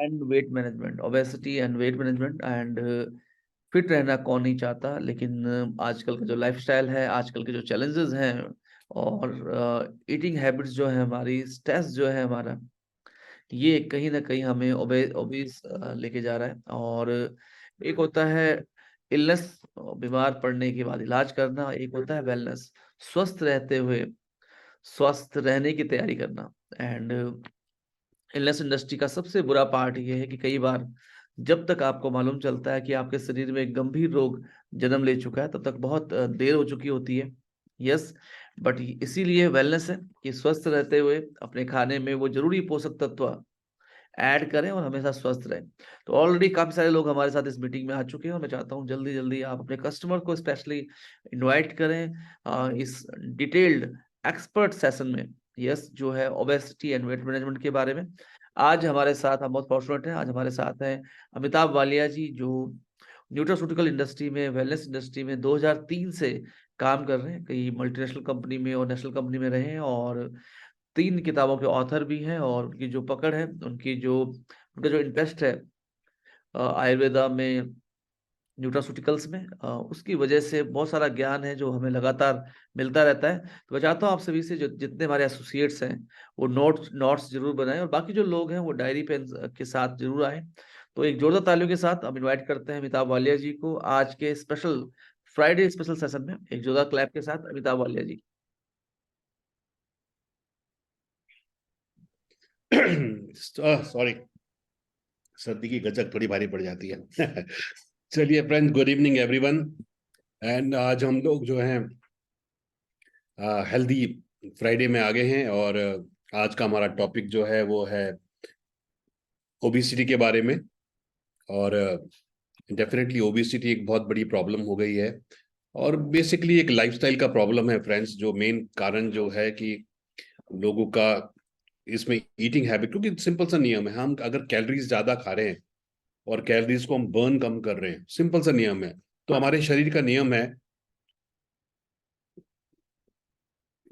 And weight management, obesity and weight management and fit रहना कौन नहीं चाहता, लेकिन आजकल का जो लाइफस्टाइल है, आजकल के जो चैलेंजेस हैं और ईटिंग हैबिट्स जो है हमारी, स्ट्रेस जो है हमारा, ये कहीं ना कहीं हमें ओबीज लेके जा रहा है। और एक होता है इलनेस, बीमार पड़ने के बाद इलाज करना, एक होता है वेलनेस, स्वस्थ रहते हुए स्वस्थ रहने की तैयारी करना। एंड इलनेस इंडस्ट्री का सबसे बुरा पार्ट ये है कि कई बार जब तक आपको मालूम चलता है कि आपके शरीर में एक गंभीर रोग जन्म ले चुका है, तब तक बहुत देर हो चुकी होती है। यस, बट इसीलिए वेलनेस है कि स्वस्थ रहते हुए अपने खाने में वो जरूरी पोषक तत्व ऐड करें और हमेशा स्वस्थ रहें। तो ऑलरेडी काफी सारे लोग हमारे साथ इस मीटिंग में आ चुके हैं और मैं चाहता हूँ जल्दी जल्दी आप अपने कस्टमर को स्पेशली इनवाइट करें इस डिटेल्ड एक्सपर्ट सेशन में। यस, जो है ओबेसिटी एंड वेट मैनेजमेंट के बारे में। आज हमारे साथ, हम बहुत फॉर्चुनेट हैं, आज हमारे साथ हैं अमिताभ वालिया जी, जो न्यूट्रास्यूटिकल इंडस्ट्री में, वेलनेस इंडस्ट्री में 2003 से काम कर रहे हैं, कई मल्टीनेशनल कंपनी में और नेशनल कंपनी में रहे हैं, और 3 किताबों के ऑथर भी हैं। और उनकी जो पकड़ है, उनका जो इंटरेस्ट है आयुर्वेदा में, न्यूट्रास्यूटिकल्स में, उसकी वजह से बहुत सारा ज्ञान है जो हमें लगातार मिलता रहता है। तो मैं चाहता हूँ आप सभी से, जो जितने हमारे एसोसिएट्स हैं, वो नोट्स जरूर बनाएं, और बाकी जो लोग हैं वो डायरी पेन के साथ जरूर आए। तो एक जोरदार तालियों के साथ हम इनवाइट करते हैं अमिताभ वालिया जी को आज के स्पेशल फ्राइडे स्पेशल सेशन में। एक जोरदार क्लैप के साथ अमिताभ वालिया जी। सॉरी, सर्दी की गजक थोड़ी भारी पड़ जाती है। चलिए friends, good evening everyone. And आज हम लोग जो हैं हेल्दी फ्राइडे में आ गए हैं, और आज का हमारा टॉपिक जो है वो है ओबिसिटी के बारे में। और डेफिनेटली ओबिसिटी एक बहुत बड़ी प्रॉब्लम हो गई है, और बेसिकली एक लाइफस्टाइल का प्रॉब्लम है फ्रेंड्स। जो मेन कारण जो है कि लोगों का इसमें ईटिंग हैबिट, क्योंकि सिंपल सा नियम है, हम अगर कैलोरीज ज्यादा खा रहे हैं और कैलोरीज को हम बर्न कम कर रहे हैं, सिंपल सा नियम है, तो हमारे शरीर का नियम है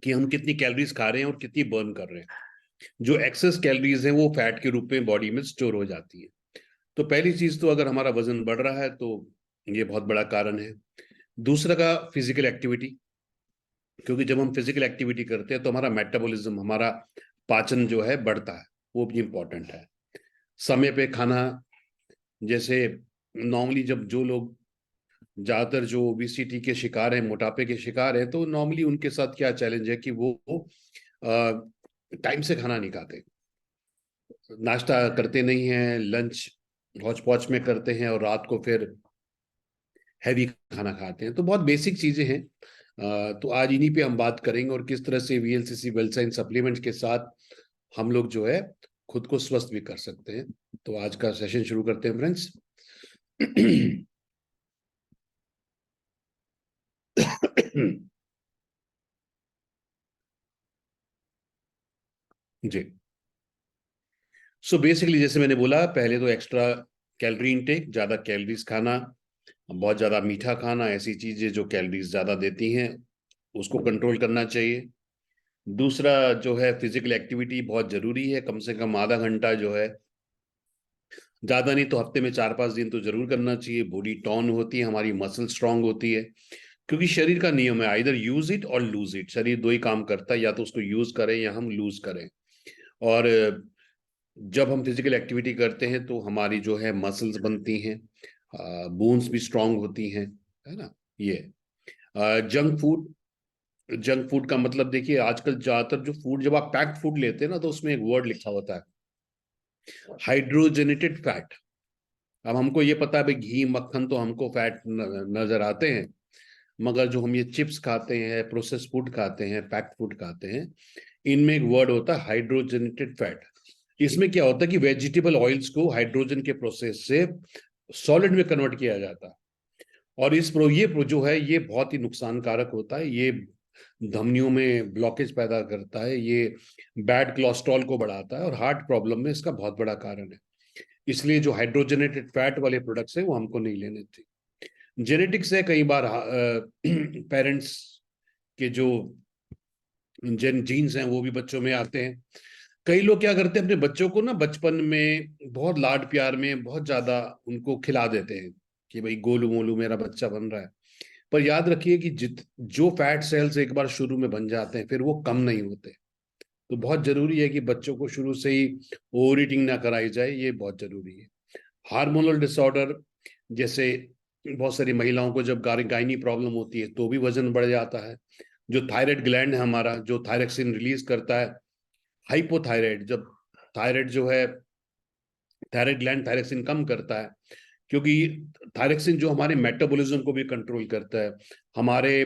कि हम कितनी कैलोरीज खा रहे हैं और कितनी बर्न कर रहे हैं। जो एक्सेस कैलोरीज हैं वो फैट के रूप में बॉडी में स्टोर हो जाती है। तो पहली चीज तो, अगर हमारा वजन बढ़ रहा है तो ये बहुत बड़ा कारण है। दूसरा का फिजिकल एक्टिविटी, क्योंकि जब हम फिजिकल एक्टिविटी करते हैं तो हमारा मेटाबॉलिज्म, हमारा पाचन जो है बढ़ता है, वो भी इंपॉर्टेंट है। समय पे खाना, जैसे नॉर्मली जब जो लोग ज्यादातर जो ओबेसिटी के शिकार हैं, मोटापे के शिकार हैं, तो नॉर्मली उनके साथ क्या चैलेंज है कि वो टाइम से खाना नहीं खाते, नाश्ता करते नहीं हैं, लंच हौच पौच में करते हैं, और रात को फिर हैवी खाना खाते हैं। तो बहुत बेसिक चीजें हैं। तो आज इन्हीं पे हम बात करेंगे, और किस तरह से वीएलसीसी वेलसाइन सप्लीमेंट्स के साथ हम लोग जो है खुद को स्वस्थ भी कर सकते हैं। तो आज का सेशन शुरू करते हैं फ्रेंड्स। जी, सो बेसिकली जैसे मैंने बोला, पहले तो एक्स्ट्रा कैलोरी इनटेक, ज्यादा कैलोरीज खाना, बहुत ज्यादा मीठा खाना, ऐसी चीजें जो कैलोरीज ज्यादा देती हैं उसको कंट्रोल करना चाहिए। दूसरा जो है फिजिकल एक्टिविटी बहुत जरूरी है, कम से कम आधा घंटा जो है, ज्यादा नहीं तो हफ्ते में 4-5 दिन तो जरूर करना चाहिए। बॉडी टोन होती है, हमारी मसल स्ट्रांग होती है, क्योंकि शरीर का नियम है आइदर यूज इट और लूज इट। शरीर दो ही काम करता है, या तो उसको यूज करें या हम लूज करें। और जब हम फिजिकल एक्टिविटी करते हैं तो हमारी जो है मसल्स बनती हैं, बोन्स भी स्ट्रांग होती हैं, है ना। ये जंक फूड, जंक फूड का मतलब देखिए, आजकल ज्यादातर जो फूड, जब आप पैक्ड फूड लेते हैं ना, तो उसमें एक वर्ड लिखा होता है हाइड्रोजनेटेड फैट। अब हमको ये पता है भाई, घी मक्खन तो हमको फैट नजर आते हैं, मगर जो हम ये चिप्स खाते हैं, प्रोसेस फूड खाते हैं, पैक्ड फूड खाते हैं, इनमें एक वर्ड होता है हाइड्रोजनेटेड फैट। इसमें क्या होता है कि वेजिटेबल ऑयल्स को हाइड्रोजन के प्रोसेस से सॉलिड में कन्वर्ट किया जाता है, और जो है ये बहुत ही नुकसानकारक होता है। ये धमनियों में ब्लॉकेज पैदा करता है, ये बैड कोलेस्ट्रॉल को बढ़ाता है, और हार्ट प्रॉब्लम में इसका बहुत बड़ा कारण है। इसलिए जो हाइड्रोजनेटेड फैट वाले प्रोडक्ट्स हैं वो हमको नहीं लेने चाहिए। जेनेटिक्स है, कई बार पेरेंट्स के जो जीन्स हैं वो भी बच्चों में आते हैं। कई लोग क्या करते हैं, अपने बच्चों को ना बचपन में बहुत लाड प्यार में बहुत ज्यादा उनको खिला देते हैं कि भाई गोलू मोलू मेरा बच्चा बन रहा है। पर याद रखिए कि जो फैट सेल्स एक बार शुरू में बन जाते हैं फिर वो कम नहीं होते। तो बहुत जरूरी है कि बच्चों को शुरू से ही ओवर ईटिंग ना कराई जाए, ये बहुत जरूरी है। हार्मोनल डिसऑर्डर, जैसे बहुत सारी महिलाओं को जब गायनी प्रॉब्लम होती है तो भी वजन बढ़ जाता है। जो थायराइड ग्लैंड है हमारा, जो थायरक्सिन रिलीज करता है, हाइपोथायराइड, जब थायराइड जो है, थायराइड ग्लैंड थायरक्सिन कम करता है, क्योंकि थायरक्सिन जो हमारे मेटाबॉलिज्म को भी कंट्रोल करता है, हमारे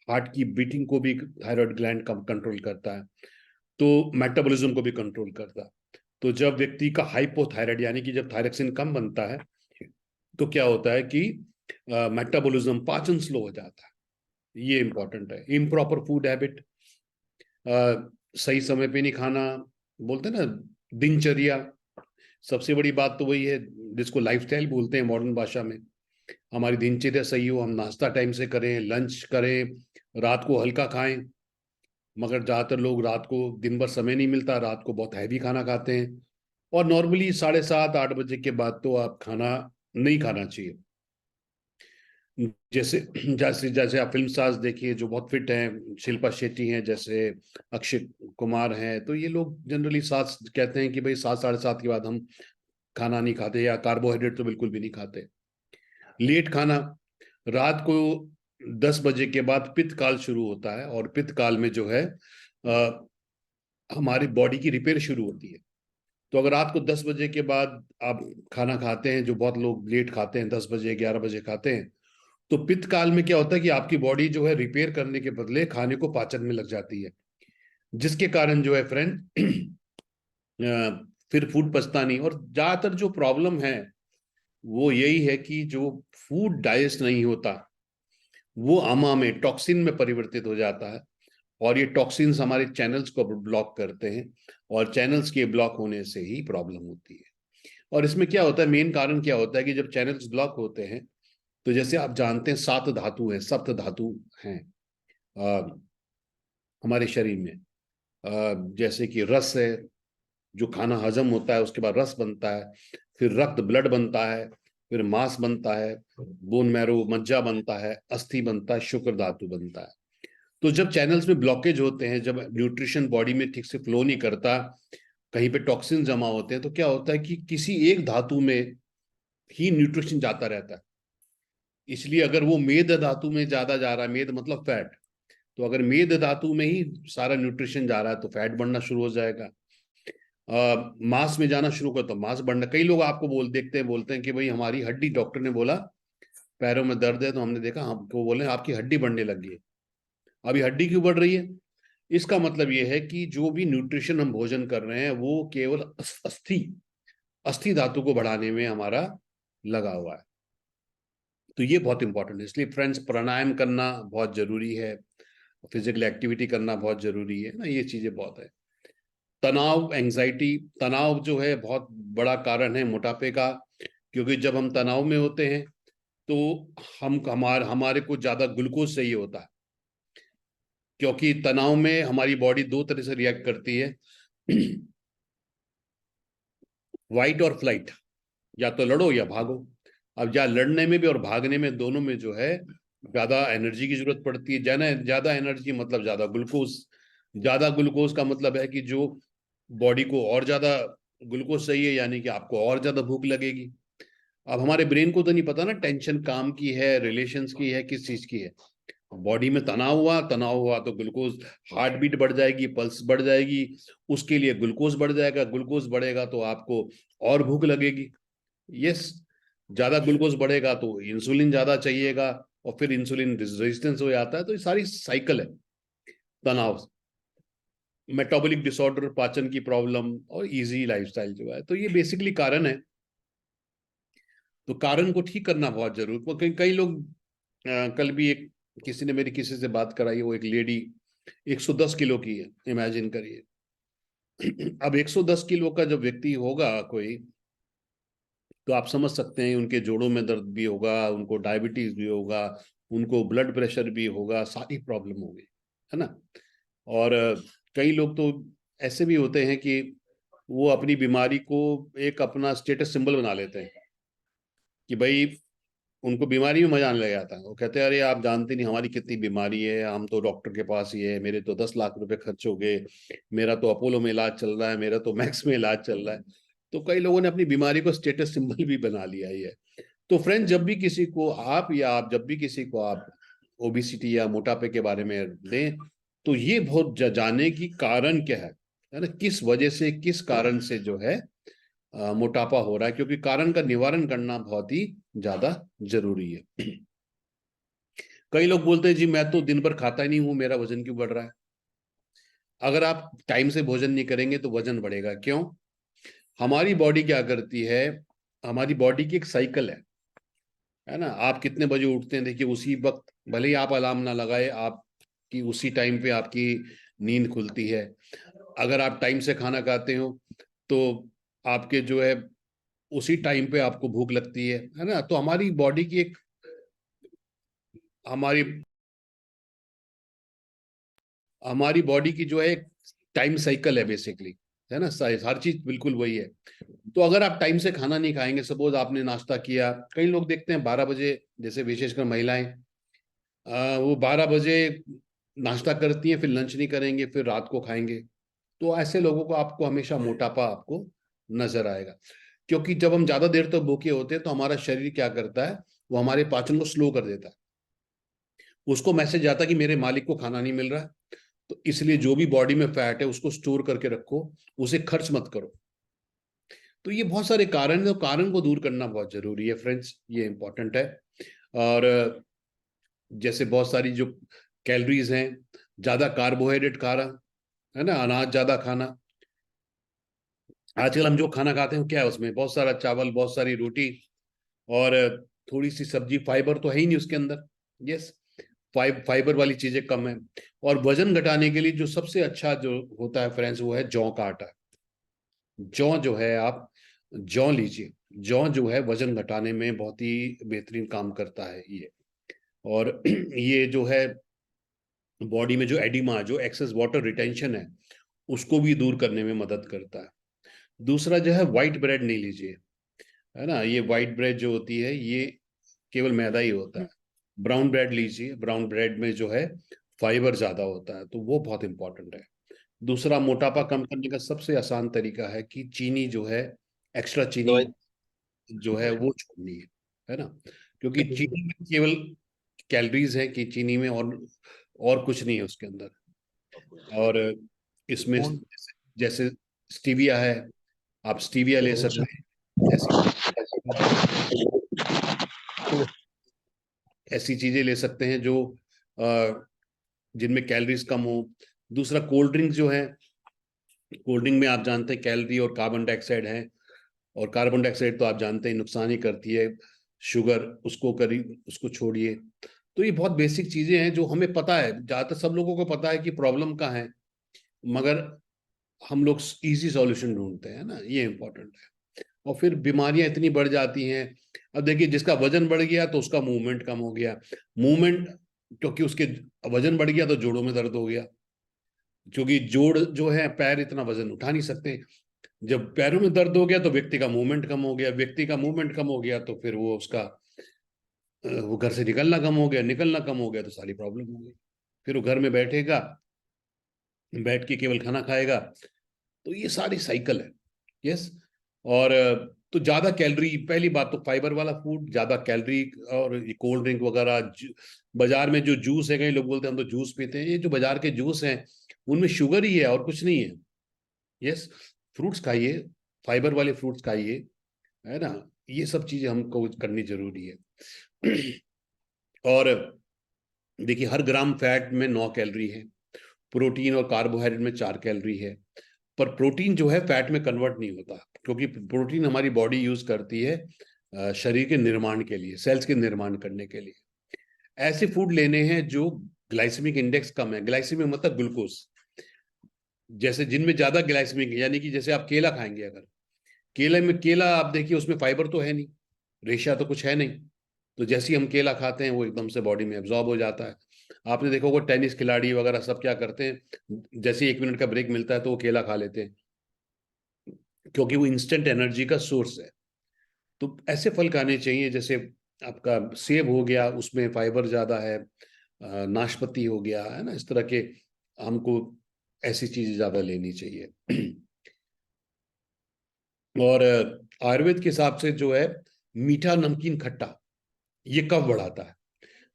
हार्ट की बीटिंग को भी थायराइड ग्लैंड कम कंट्रोल करता है, तो मेटाबॉलिज्म को भी कंट्रोल करता है। तो जब व्यक्ति का हाइपोथायराइड यानी कि जब थायरक्सिन कम बनता है तो क्या होता है कि मेटाबॉलिज्म, पाचन स्लो हो जाता है। ये इंपॉर्टेंट है। इम्प्रॉपर फूड हैबिट, सही समय पे नहीं खाना, बोलते हैं ना दिनचर्या, सबसे बड़ी बात तो वही है जिसको लाइफस्टाइल बोलते हैं मॉडर्न भाषा में। हमारी दिनचर्या सही हो, हम नाश्ता टाइम से करें, लंच करें, रात को हल्का खाएं। मगर ज्यादातर लोग रात को, दिन भर समय नहीं मिलता, रात को बहुत हैवी खाना खाते हैं। और नॉर्मली 7:30-8 बजे के बाद तो आप खाना नहीं खाना चाहिए। जैसे जैसे जैसे आप फिल्म स्टार्स देखिए जो बहुत फिट हैं, शिल्पा शेट्टी हैं, जैसे अक्षय कुमार हैं, तो ये लोग जनरली 7 कहते हैं कि भाई 7, 7:30 के बाद हम खाना नहीं खाते, या कार्बोहाइड्रेट तो बिल्कुल भी नहीं खाते। लेट खाना, रात को 10 बजे के बाद पित्त काल शुरू होता है, और पित्त काल में जो है हमारी बॉडी की रिपेयर शुरू होती है। तो अगर रात को 10 बजे के बाद आप खाना खाते हैं, जो बहुत लोग लेट खाते हैं, 10 बजे 11 बजे खाते हैं, तो पित्त काल में क्या होता है कि आपकी बॉडी जो है रिपेयर करने के बदले खाने को पाचन में लग जाती है, जिसके कारण जो है फ्रेंड फिर फूड पचता नहीं। और ज्यादातर जो प्रॉब्लम है वो यही है कि जो फूड डाइजेस्ट नहीं होता वो आमा में टॉक्सिन में परिवर्तित हो जाता है, और ये टॉक्सिन्स हमारे चैनल्स को ब्लॉक करते हैं, और चैनल्स के ब्लॉक होने से ही प्रॉब्लम होती है। और इसमें क्या होता है, मेन कारण क्या होता है कि जब चैनल्स ब्लॉक होते हैं, तो जैसे आप जानते हैं 7 धातु है, सप्त धातु हैं हमारे शरीर में। जैसे कि रस है, जो खाना हजम होता है उसके बाद रस बनता है, फिर रक्त ब्लड बनता है, फिर मांस बनता है, बोन मैरो मज्जा बनता है, अस्थि बनता है, शुक्र धातु बनता है। तो जब चैनल्स में ब्लॉकेज होते हैं, जब न्यूट्रिशन बॉडी में ठीक से फ्लो नहीं करता, कहीं पे टॉक्सिन जमा होते हैं, तो क्या होता है कि किसी एक धातु में ही न्यूट्रिशन जाता रहता है। इसलिए अगर वो मेद धातु में ज्यादा जा रहा है, मेद मतलब फैट, तो अगर मेद धातु में ही सारा न्यूट्रिशन जा रहा है तो फैट बढ़ना शुरू हो जाएगा। मांस में जाना शुरू कर तो मांस बढ़ना। कई लोग आपको देखते हैं, बोलते हैं कि भाई हमारी हड्डी, डॉक्टर ने बोला पैरों में दर्द है, तो हमने देखा, हमको बोले आपकी हड्डी बढ़ने लगी है। अभी हड्डी क्यों बढ़ रही है? इसका मतलब यह है कि जो भी न्यूट्रिशन हम भोजन कर रहे हैं वो केवल अस्थि अस्थि धातु को बढ़ाने में हमारा लगा हुआ है। तो ये बहुत इंपॉर्टेंट है। इसलिए फ्रेंड्स, प्राणायाम करना बहुत जरूरी है, फिजिकल एक्टिविटी करना बहुत जरूरी है ना, ये चीजें बहुत है। तनाव, एंजाइटी, तनाव जो है बहुत बड़ा कारण है मोटापे का, क्योंकि जब हम तनाव में होते हैं तो हमारे को ज्यादा ग्लूकोज चाहिए होता है, क्योंकि तनाव में हमारी बॉडी दो तरह से रिएक्ट करती है वाइट और फ्लाइट, या तो लड़ो या भागो। अब या लड़ने में भी और भागने में, दोनों में जो है ज्यादा एनर्जी की जरूरत पड़ती है। ज्यादा एनर्जी मतलब ज्यादा ग्लूकोज। ज्यादा ग्लूकोज का मतलब है कि जो बॉडी को और ज्यादा ग्लूकोज चाहिए, यानी कि आपको और ज्यादा भूख लगेगी। अब हमारे ब्रेन को तो नहीं पता ना टेंशन काम की है, रिलेशंस की है, किस चीज की है। बॉडी में तनाव हुआ तो ग्लूकोज, हार्ट बीट बढ़ जाएगी, पल्स बढ़ जाएगी, उसके लिए ग्लूकोज बढ़ जाएगा, ग्लूकोज बढ़ेगा तो आपको और भूख लगेगी। यस, ज्यादा ग्लूकोज बढ़ेगा तो इंसुलिन ज्यादा चाहिएगा, और फिर इंसुलिन रेजिस्टेंस हो जाता है। तो ये सारी साइकिल है तनाव, मेटाबॉलिक डिसऑर्डर, पाचन की प्रॉब्लम, और इजी लाइफस्टाइल जो है। तो ये बेसिकली कारण है। तो कारण को ठीक करना बहुत जरूरी। कई लोग कल भी एक किसी ने मेरी किसी से बात कराई, वो एक लेडी 110 किलो की है, इमेजिन करिए। अब 110 किलो का जब व्यक्ति होगा कोई, तो आप समझ सकते हैं उनके जोड़ों में दर्द भी होगा, उनको डायबिटीज भी होगा, उनको ब्लड प्रेशर भी होगा, सारी प्रॉब्लम होगी, है ना। और कई लोग तो ऐसे भी होते हैं कि वो अपनी बीमारी को एक अपना स्टेटस सिंबल बना लेते हैं कि भाई उनको बीमारी में मजा आने लग जाता है। वो कहते हैं अरे आप जानते नहीं हमारी कितनी बीमारी है, हम तो डॉक्टर के पास ही है, मेरे तो 10 लाख रुपए खर्च हो गए, मेरा तो अपोलो में इलाज चल रहा है, मेरा तो मैक्स में इलाज चल रहा है। तो कई लोगों ने अपनी बीमारी को स्टेटस सिंबल भी बना लिया ही है। तो फ्रेंड, जब भी किसी को आप जब भी किसी को आप ओबिसिटी या मोटापे के बारे में दें, तो ये बहुत जाने की कारण क्या है ना, किस वजह से, किस कारण से जो है मोटापा हो रहा है, क्योंकि कारण का निवारण करना बहुत ही ज्यादा जरूरी है। कई लोग बोलते हैं जी मैं तो दिन भर खाता ही नहीं हूं, मेरा वजन क्यों बढ़ रहा है? अगर आप टाइम से भोजन नहीं करेंगे तो वजन बढ़ेगा। क्यों? हमारी बॉडी क्या करती है, हमारी बॉडी की एक साइकिल है ना। आप कितने बजे उठते हैं, देखिए उसी वक्त, भले ही आप अलार्म ना लगाए, आपकी उसी टाइम पे आपकी नींद खुलती है। अगर आप टाइम से खाना खाते हो तो आपके जो है उसी टाइम पे आपको भूख लगती है ना। तो हमारी बॉडी की एक, हमारी हमारी बॉडी की जो है एक टाइम साइकिल है बेसिकली, है ना। हर चीज बिल्कुल वही है। तो अगर आप टाइम से खाना नहीं खाएंगे, सपोज आपने नाश्ता किया, कई लोग देखते हैं 12 बजे, जैसे विशेषकर महिलाएं, वो 12 बजे नाश्ता करती हैं, फिर लंच नहीं करेंगे, फिर रात को खाएंगे। तो ऐसे लोगों को आपको हमेशा मोटापा आपको नजर आएगा। क्योंकि जब हम ज्यादा देर तक भूखे होते हैं तो हमारा शरीर क्या करता है, वो हमारे पाचन को स्लो कर देता है। उसको मैसेज आता है कि मेरे मालिक को खाना नहीं मिल रहा है, तो इसलिए जो भी बॉडी में फैट है उसको स्टोर करके रखो, उसे खर्च मत करो। तो ये बहुत सारे कारण है, तो कारण को दूर करना बहुत जरूरी है फ्रेंड्स, ये इंपॉर्टेंट है। और जैसे बहुत सारी जो कैलोरीज हैं, ज्यादा कार्बोहाइड्रेट खा रहा, है ना, अनाज ज्यादा खाना। आजकल हम जो खाना खाते हैं क्या है, उसमें बहुत सारा चावल, बहुत सारी रोटी, और थोड़ी सी सब्जी, फाइबर तो है ही नहीं उसके अंदर। यस, फाइबर वाली चीजें कम है। और वजन घटाने के लिए जो सबसे अच्छा जो होता है फ्रेंड्स, वो है जौ का आटा। जौ जो है, आप जौ लीजिए। जौ जो है वजन घटाने में बहुत ही बेहतरीन काम करता है ये। और ये जो है बॉडी में जो एडिमा, जो एक्सेस वाटर रिटेंशन है, उसको भी दूर करने में मदद करता है। दूसरा जो है, व्हाइट ब्रेड नहीं लीजिए, है ना। ये व्हाइट ब्रेड जो होती है ये केवल मैदा ही होता है। ब्राउन ब्रेड लीजिए, ब्राउन ब्रेड में जो है फाइबर ज्यादा होता है, तो वो बहुत इंपॉर्टेंट है। दूसरा, मोटापा कम करने का सबसे आसान तरीका है कि चीनी जो है, एक्स्ट्रा चीनी दवाई जो है वो छोड़नी है ना। क्योंकि चीनी में केवल कैलोरीज है कि चीनी में, और कुछ नहीं है उसके अंदर। और इसमें कौन जैसे स्टीविया है, आप स्टीविया ले सकते हैं। ऐसी चीजें ले सकते हैं जो जिनमें कैलोरीज कम हो। दूसरा, कोल्ड ड्रिंक जो है, कोल्ड ड्रिंक में आप जानते हैं कैलोरी और कार्बन डाइऑक्साइड है, और कार्बन डाइऑक्साइड तो आप जानते हैं नुकसान ही करती है। शुगर, उसको छोड़िए। तो ये बहुत बेसिक चीजें हैं जो हमें पता है, ज्यादातर सब लोगों को पता है कि प्रॉब्लम कहाँ है, मगर हम लोग इजी सॉल्यूशन ढूंढते हैं ना, ये इंपॉर्टेंट है। और फिर बीमारियां इतनी बढ़ जाती हैं। अब देखिए, जिसका वजन बढ़ गया तो उसका मूवमेंट कम हो गया। मूवमेंट, क्योंकि उसके वजन बढ़ गया तो जोड़ों में दर्द हो गया, क्योंकि जोड़ जो है, पैर इतना वजन उठा नहीं सकते। जब पैरों में दर्द हो गया तो व्यक्ति का मूवमेंट कम हो गया, व्यक्ति का मूवमेंट कम हो गया तो फिर वो घर से निकलना कम हो गया, निकलना कम हो गया तो सारी प्रॉब्लम हो गई। फिर वो घर में बैठेगा, बैठ के केवल खाना खाएगा। तो ये सारी साइकिल है। यस। और तो ज्यादा कैलोरी, पहली बात तो फाइबर वाला फूड ज्यादा कैलोरी, और ये कोल्ड ड्रिंक वगैरह, बाजार में जो जूस है, कई लोग बोलते हैं हम तो जूस पीते हैं, ये जो बाजार के जूस हैं उनमें शुगर ही है और कुछ नहीं है। यस, फ्रूट्स खाइए, फाइबर वाले फ्रूट्स खाइए, है ना। ये सब चीजें हमको करनी जरूरी है। और देखिए, हर ग्राम फैट में 9 कैलोरी है, प्रोटीन और कार्बोहाइड्रेट में 4 कैलोरी है। पर प्रोटीन जो है फैट में कन्वर्ट नहीं होता, क्योंकि प्रोटीन हमारी बॉडी यूज करती है शरीर के निर्माण के लिए, सेल्स के निर्माण करने के लिए। ऐसे फूड लेने हैं जो ग्लाइसेमिक इंडेक्स कम है। ग्लाइसेमिक मतलब ग्लूकोज, जैसे जिनमें ज्यादा ग्लाइसेमिक, यानी कि जैसे आप केला खाएंगे, अगर केला आप देखिए, उसमें फाइबर तो है नहीं, रेशा तो कुछ है नहीं। तो जैसे ही हम केला खाते हैं वो एकदम से बॉडी में एब्जॉर्ब हो जाता है। आपने देखा होगा टेनिस खिलाड़ी वगैरह सब क्या करते हैं, जैसे 1 मिनट का ब्रेक मिलता है तो वो केला खा लेते हैं, क्योंकि वो इंस्टेंट एनर्जी का सोर्स है। तो ऐसे फल खाने चाहिए, जैसे आपका सेब हो गया, उसमें फाइबर ज्यादा है, नाशपाती हो गया, है ना, इस तरह के हमको ऐसी चीजें ज्यादा लेनी चाहिए। और आयुर्वेद के हिसाब से जो है, मीठा नमकीन खट्टा ये कफ बढ़ाता है।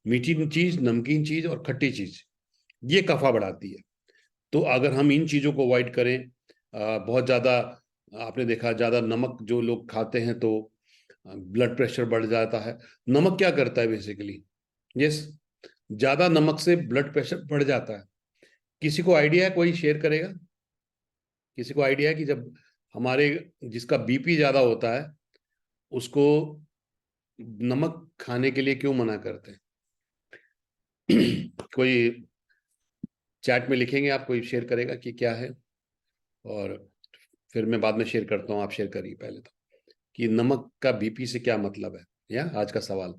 मीठी चीज, नमकीन चीज और खट्टी चीज ये कफा बढ़ाती है। तो अगर हम इन चीजों को अवॉइड करें, बहुत ज्यादा, आपने देखा ज्यादा नमक जो लोग खाते हैं तो ब्लड प्रेशर बढ़ जाता है। नमक क्या करता है बेसिकली? यस, ज्यादा नमक से ब्लड प्रेशर बढ़ जाता है। किसी को आइडिया है, कोई शेयर करेगा? किसी को आइडिया है कि जब हमारे, जिसका बीपी ज्यादा होता है उसको नमक खाने के लिए क्यों मना करते हैं? कोई चैट में लिखेंगे, आप कोई शेयर करेगा कि क्या है? और फिर मैं बाद में शेयर करता हूँ, आप शेयर करिए पहले तो, कि नमक का बीपी से क्या मतलब है, या आज का सवाल।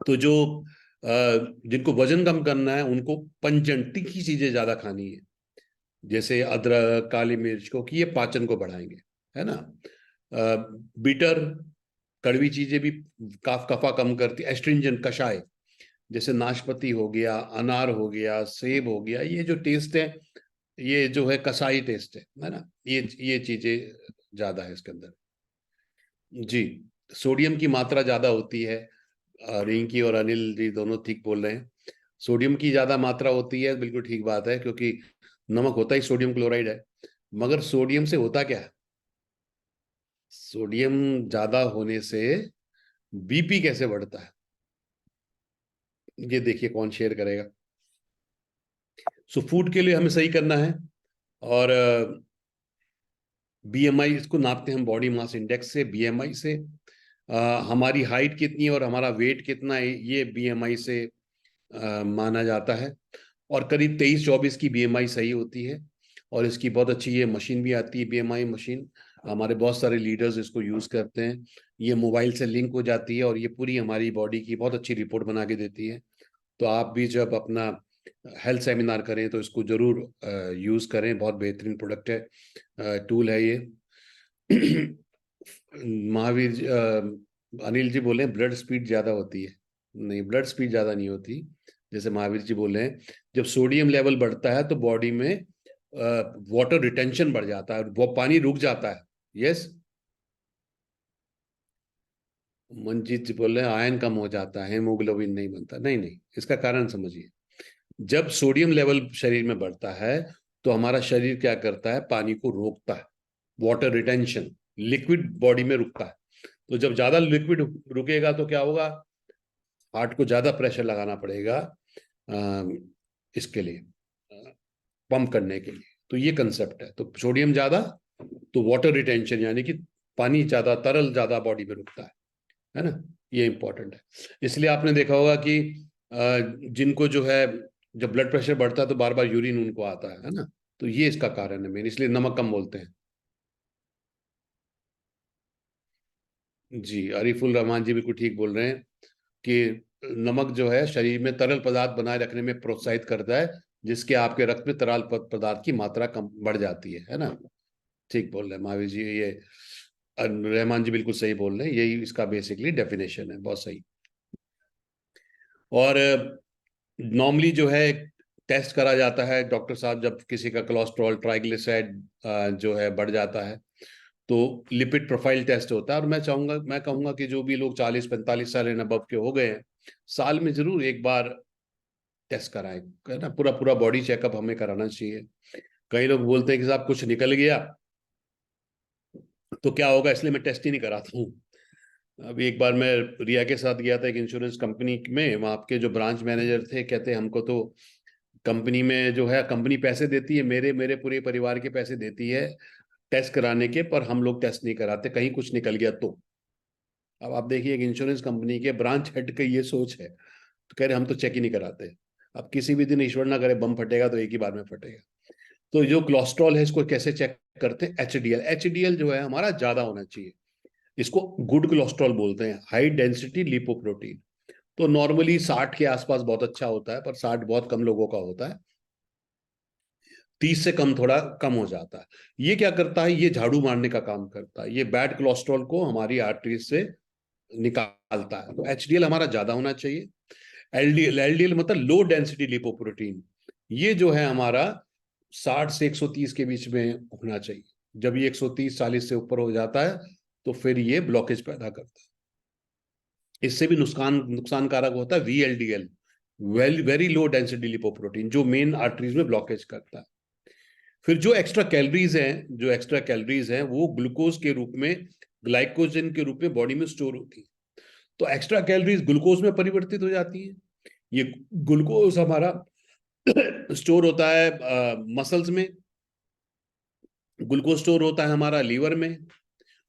तो जो जिनको वजन कम करना है उनको पंचन तीखी चीजें ज्यादा खानी है, जैसे अदरक, काली मिर्च, क्योंकि ये पाचन को बढ़ाएंगे, है ना। बीटर, कड़वी चीजें भी काफ कफा कम करती, एस्ट्रिंजेंट कषाय, जैसे नाशपाती हो गया, अनार हो गया, सेब हो गया, ये जो टेस्ट है ये जो है कसाई टेस्ट है ना, ये चीजें ज्यादा है इसके अंदर। जी, सोडियम की मात्रा ज्यादा होती है। रिंकी और अनिल जी दोनों ठीक बोल रहे हैं, सोडियम की ज्यादा मात्रा होती है, बिल्कुल ठीक बात है, क्योंकि नमक होता ही सोडियम क्लोराइड है। मगर सोडियम से होता क्या है? सोडियम ज्यादा होने से बीपी कैसे बढ़ता है, ये देखिए कौन शेयर करेगा। सो फूड के लिए हमें सही करना है। और बीएमआई, इसको नापते हैं हम बॉडी मास इंडेक्स से, बीएमआई से। हमारी हाइट कितनी है और हमारा वेट कितना है, ये बीएमआई से माना जाता है। और करीब 23-24 की बीएमआई सही होती है। और इसकी बहुत अच्छी ये मशीन भी आती है, बीएमआई मशीन। हमारे बहुत सारे लीडर्स इसको यूज करते हैं। ये मोबाइल से लिंक हो जाती है और ये पूरी हमारी बॉडी की बहुत अच्छी रिपोर्ट बना के देती है। तो आप भी जब अपना हेल्थ सेमिनार करें तो इसको जरूर यूज करें, बहुत बेहतरीन प्रोडक्ट है, टूल है ये। महावीर अनिल जी बोले ब्लड स्पीड ज्यादा होती है। नहीं, ब्लड स्पीड ज्यादा नहीं होती। जैसे महावीर जी बोले हैं, जब सोडियम लेवल बढ़ता है तो बॉडी में वाटर रिटेंशन बढ़ जाता है, वो पानी रुक जाता है। यस, मंजीत जी बोल रहे हैं आयन कम हो जाता है, हेमोग्लोबिन नहीं बनता। नहीं नहीं, इसका कारण समझिए। जब सोडियम लेवल शरीर में बढ़ता है तो हमारा शरीर क्या करता है, पानी को रोकता है, वाटर रिटेंशन, लिक्विड बॉडी में रुकता है। तो जब ज्यादा लिक्विड रुकेगा तो क्या होगा, हार्ट को ज्यादा प्रेशर लगाना पड़ेगा इसके लिए, पंप करने के लिए। तो ये कंसेप्ट है। तो सोडियम ज्यादा तो वाटर रिटेंशन, यानी कि पानी ज्यादा, तरल ज्यादा बॉडी में रुकता है ना। ये इंपॉर्टेंट है। इसलिए आपने देखा होगा कि जिनको जो है, जब ब्लड प्रेशर बढ़ता है तो बार बार यूरिन उनको आता है ना। तो ये इसका कारण है मेन, इसलिए नमक कम बोलते हैं। जी, अरीफुल रहमान जी बिल्कुल ठीक बोल रहे हैं कि नमक जो है शरीर में तरल पदार्थ बनाए रखने में प्रोत्साहित करता है, जिसके आपके रक्त में तरल पदार्थ की मात्रा कम बढ़ जाती है ना। ठीक बोल रहे हैं महावीर जी, ये रहमान जी बिल्कुल सही बोल रहे हैं, यही इसका बेसिकली डेफिनेशन है, बहुत सही। और नॉर्मली जो है टेस्ट करा जाता है डॉक्टर साहब, जब किसी का कोलेस्ट्रॉल, ट्राइग्लिसराइड जो है बढ़ जाता है तो लिपिड प्रोफाइल टेस्ट होता है। और मैं कहूंगा कि जो भी लोग 40-45 साल एंड अबव के हो गए हैं, साल में जरूर एक बार टेस्ट कराएं, है ना। पूरा पूरा बॉडी चेकअप हमें कराना चाहिए। कई लोग बोलते हैं कि साहब कुछ निकल गया तो क्या होगा, इसलिए मैं टेस्ट ही नहीं कराता हूँ। अभी एक बार मैं रिया के साथ गया था एक इंश्योरेंस कंपनी में, वहाँ के जो ब्रांच मैनेजर थे कहते हमको तो कंपनी में जो है, कंपनी पैसे देती है, मेरे मेरे पूरे परिवार के पैसे देती है टेस्ट कराने के, पर हम लोग टेस्ट नहीं कराते, कहीं कुछ निकल गया तो। अब आप देखिए, एक इंश्योरेंस कंपनी के ब्रांच हेड की ये सोच है, तो कह रहे हम तो चेक ही नहीं कराते। अब किसी भी दिन ईश्वर ना करे बम फटेगा तो एक ही बार में फटेगा। तो जो कोलेस्ट्रॉल है इसको कैसे चेक करते हैं? एचडीएल, एचडीएल जो है हमारा ज्यादा होना चाहिए। इसको गुड कोलेस्ट्रॉल बोलते हैं, हाई डेंसिटी लिपोप्रोटीन। तो नॉर्मली 60 के आसपास बहुत अच्छा होता है, पर 60 बहुत कम लोगों का होता है। 30 से कम थोड़ा कम हो जाता है। ये क्या करता है, ये झाड़ू मारने का काम करता है, ये बैड कोलेस्ट्रॉल को हमारी आर्टरीज से निकालता है। तो एचडीएल हमारा ज्यादा होना चाहिए। एलडीएल, एलडीएल मतलब लो डेंसिटी लिपोप्रोटीन, ये जो है हमारा 60 से 130 के बीच में होना चाहिए। जब ये 130-40 से ऊपर हो जाता है तो फिर ये ब्लॉकेज पैदा करता है। इससे भी नुकसानकारक होता है VLDL, very low density lipoprotein, जो मेन आर्टरीज में ब्लॉकेज करता है। फिर जो एक्स्ट्रा कैलोरीज हैं वो ग्लूकोज के रूप में, ग्लाइकोजन के रूप में बॉडी में स्टोर होती है। तो एक्स्ट्रा कैलोरीज ग्लूकोज में परिवर्तित हो जाती है। ये ग्लूकोज हमारा स्टोर होता है मसल्स में, ग्लूकोज स्टोर होता है हमारा लीवर में,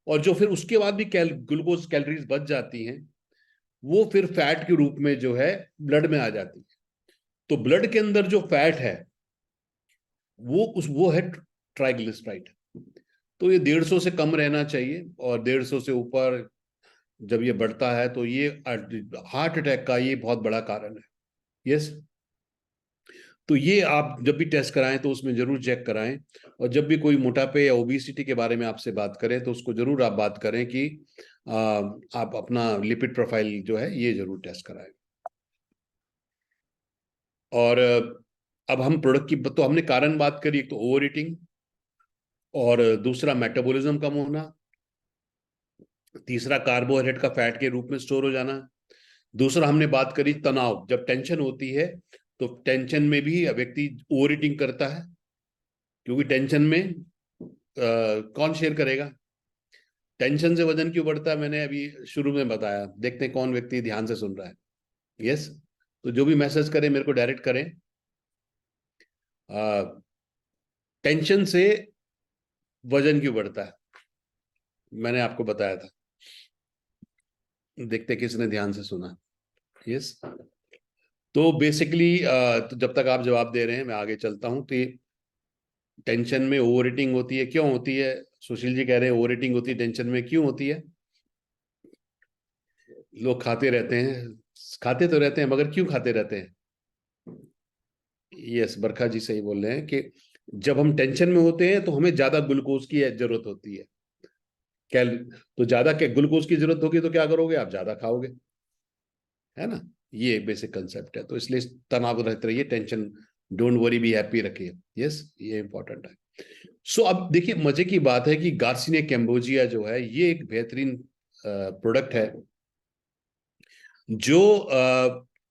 और जो फिर उसके बाद भी ग्लूकोज कैलोरीज बच जाती हैं वो फिर फैट के रूप में जो है ब्लड में आ जाती है। तो ब्लड के अंदर जो फैट है वो है ट्राइग्लिसराइड। तो ये 150 से कम रहना चाहिए, और 150 से ऊपर जब ये बढ़ता है तो ये हार्ट अटैक का ये बहुत बड़ा कारण है। यस, तो ये आप जब भी टेस्ट कराएं तो उसमें जरूर चेक कराएं। और जब भी कोई मोटापे या ओबेसिटी के बारे में आपसे बात करें तो उसको जरूर आप बात करें कि आप अपना लिपिड प्रोफाइल जो है ये जरूर टेस्ट कराएं। और अब हम प्रोडक्ट की तो हमने कारण बात करी, एक तो ओवर ईटिंग, और दूसरा मेटाबॉलिज्म कम होना, तीसरा कार्बोहाइड्रेट का फैट के रूप में स्टोर हो जाना, दूसरा हमने बात करी तनाव, जब टेंशन होती है तो टेंशन में भी व्यक्ति ओवर ईटिंग करता है, क्योंकि टेंशन में कौन शेयर करेगा। टेंशन से वजन क्यों बढ़ता है, मैंने अभी शुरू में बताया, देखते हैं कौन व्यक्ति ध्यान से सुन रहा है। यस, तो जो भी मैसेज करें मेरे को डायरेक्ट करें। टेंशन से वजन क्यों बढ़ता है, मैंने आपको बताया था, देखते किसने ध्यान से सुना। यस, तो बेसिकली तो जब तक आप जवाब दे रहे हैं मैं आगे चलता हूं। तो टेंशन में ओवर ईटिंग होती है, क्यों होती है? सुशील जी कह रहे हैं ओवर ईटिंग होती है टेंशन में, क्यों होती है? लोग खाते रहते हैं, खाते तो रहते हैं मगर क्यों खाते रहते हैं? यस, बरखा जी सही बोल रहे हैं कि जब हम टेंशन में होते हैं तो हमें ज्यादा ग्लूकोज की जरूरत होती है। कैल तो ज्यादा ग्लूकोज की जरूरत होगी तो क्या करोगे, आप ज्यादा खाओगे, है ना। ये बेसिक कंसेप्ट है। तो इसलिए तनाव रहते रहिए, tension, don't worry, be happy रखिए। यस, ये इंपॉर्टेंट है। सो अब देखिए, मजे की बात है कि गार्सिनिया कैम्बोजिया जो है ये एक बेहतरीन प्रोडक्ट है जो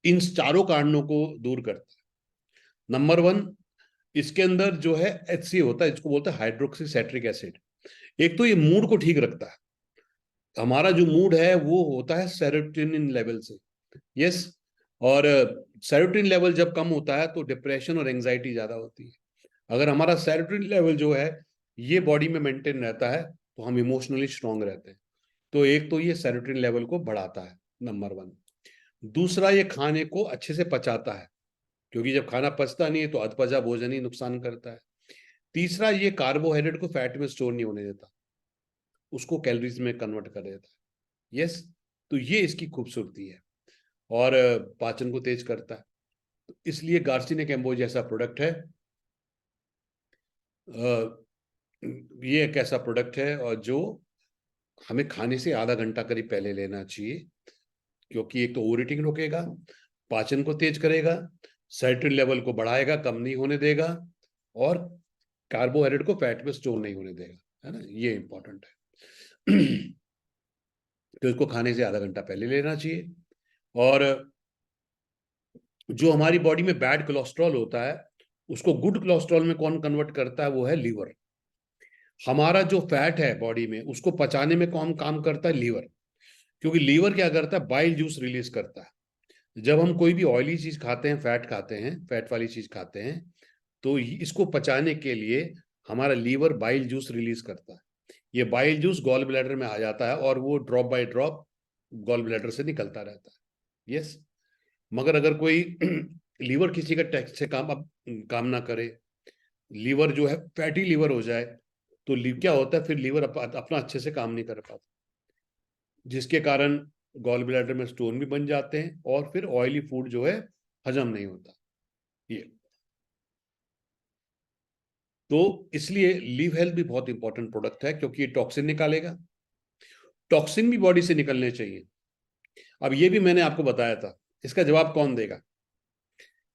इन चारों कारणों को दूर करता है। नंबर वन, इसके अंदर जो है HCl होता है, इसको बोलते हैं हाइड्रोक्सी सेट्रिक एसिड। एक तो ये मूड को ठीक रखता है, हमारा जो मूड है वो होता है सेरोटोनिन लेवल से। यस, और सेरोटोनिन लेवल जब कम होता है तो डिप्रेशन और एंजाइटी ज्यादा होती है। अगर हमारा सेरोटोनिन लेवल जो है ये बॉडी में मेंटेन रहता है तो हम इमोशनली स्ट्रांग रहते हैं। तो एक तो ये सेरोटोनिन लेवल को बढ़ाता है, नंबर वन। दूसरा, ये खाने को अच्छे से पचाता है, क्योंकि जब खाना पचता नहीं है तो अधपचा भोजन ही नुकसान करता है। तीसरा, ये कार्बोहाइड्रेट को फैट में स्टोर नहीं होने देता, उसको कैलोरीज में कन्वर्ट कर देता है। यस, तो ये इसकी खूबसूरती है, और पाचन को तेज करता है। तो इसलिए गार्सिनिया कैम्बोजिया जैसा प्रोडक्ट है, ये एक ऐसा प्रोडक्ट है और जो हमें खाने से आधा घंटा करीब पहले लेना चाहिए, क्योंकि एक तो ओवर ईटिंग रोकेगा, पाचन को तेज करेगा, सेरोटोनिन लेवल को बढ़ाएगा, कम नहीं होने देगा, और कार्बोहाइड्रेट को फैट में स्टोर नहीं होने देगा, है ना। ये इंपॉर्टेंट है। तो इसको खाने से आधा घंटा पहले लेना चाहिए। और जो हमारी बॉडी में बैड कोलेस्ट्रॉल होता है उसको गुड कोलेस्ट्रॉल में कौन कन्वर्ट करता है, वो है लीवर। हमारा जो फैट है बॉडी में उसको पचाने में कौन काम करता है, लीवर। क्योंकि लीवर क्या करता है, बाइल जूस रिलीज करता है। जब हम कोई भी ऑयली चीज खाते हैं, फैट खाते हैं, फैट वाली चीज खाते हैं, तो इसको पचाने के लिए हमारा लीवर बाइल जूस रिलीज करता है। ये बाइल जूस गॉल ब्लैडर में आ जाता है और वो drop by drop gall bladder से निकलता रहता है। यस, मगर अगर कोई लीवर किसी का टैक्स से काम ना करे, लीवर जो है फैटी लीवर हो जाए, तो क्या होता है, फिर लीवर अपना अच्छे से काम नहीं कर पाता, जिसके कारण गॉल ब्लैडर में स्टोन भी बन जाते हैं, और फिर ऑयली फूड जो है हजम नहीं होता। ये तो इसलिए लीव हेल्थ भी बहुत इंपॉर्टेंट प्रोडक्ट है, क्योंकि ये टॉक्सिन निकालेगा। टॉक्सिन भी बॉडी से निकलने चाहिए। अब ये भी मैंने आपको बताया था, इसका जवाब कौन देगा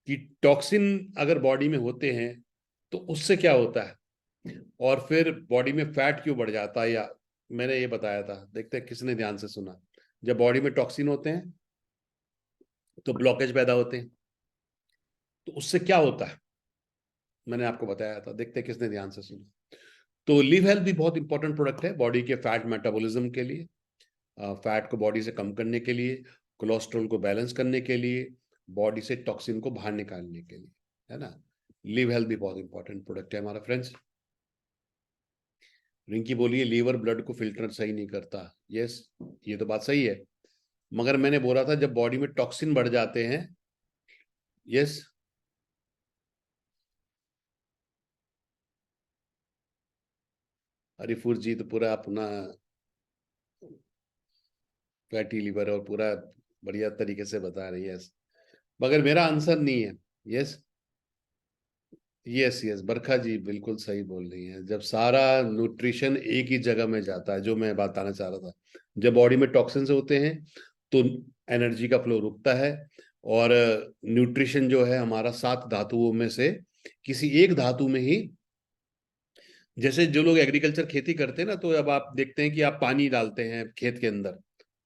कि टॉक्सिन अगर बॉडी में होते हैं तो उससे क्या होता है, और फिर बॉडी में फैट क्यों बढ़ जाता है, या मैंने ये बताया था, देखते हैं किसने ध्यान से सुना। जब बॉडी में टॉक्सिन होते हैं तो ब्लॉकेज पैदा होते हैं, तो उससे क्या होता है मैंने आपको बताया था, देखते हैं किसने ध्यान से सुना। तो लिव हेल्थ भी बहुत इंपॉर्टेंट प्रोडक्ट है बॉडी के फैट मेटाबॉलिज्म के लिए, फैट को बॉडी से कम करने के लिए, कोलेस्ट्रॉल को बैलेंस करने के लिए, बॉडी से टॉक्सिन को बाहर निकालने के लिए, है ना। लिव हेल्थ भी बहुत इंपॉर्टेंट प्रोडक्ट है हमारा फ्रेंड्स। रिंकी बोलिए लीवर ब्लड को फिल्टर सही नहीं करता। यस, ये तो बात सही है, मगर मैंने बोला था जब बॉडी में टॉक्सिन बढ़ जाते हैं। यस, हरिफूर जी तो पूरा अपना फैटी लीवर और पूरा बढ़िया तरीके से बता रही है। यस, मगर मेरा आंसर नहीं है। यस, यस, यस, बरखा जी बिल्कुल सही बोल रही हैं। जब सारा न्यूट्रिशन एक ही जगह में जाता है, जो मैं बताना चाह रहा था, जब बॉडी में टॉक्सिन्स होते हैं तो एनर्जी का फ्लो रुकता है, और न्यूट्रिशन जो है हमारा 7 धातुओं में से किसी एक धातु में ही, जैसे जो लोग एग्रीकल्चर खेती करते हैं ना, तो अब आप देखते हैं कि आप पानी डालते हैं खेत के अंदर,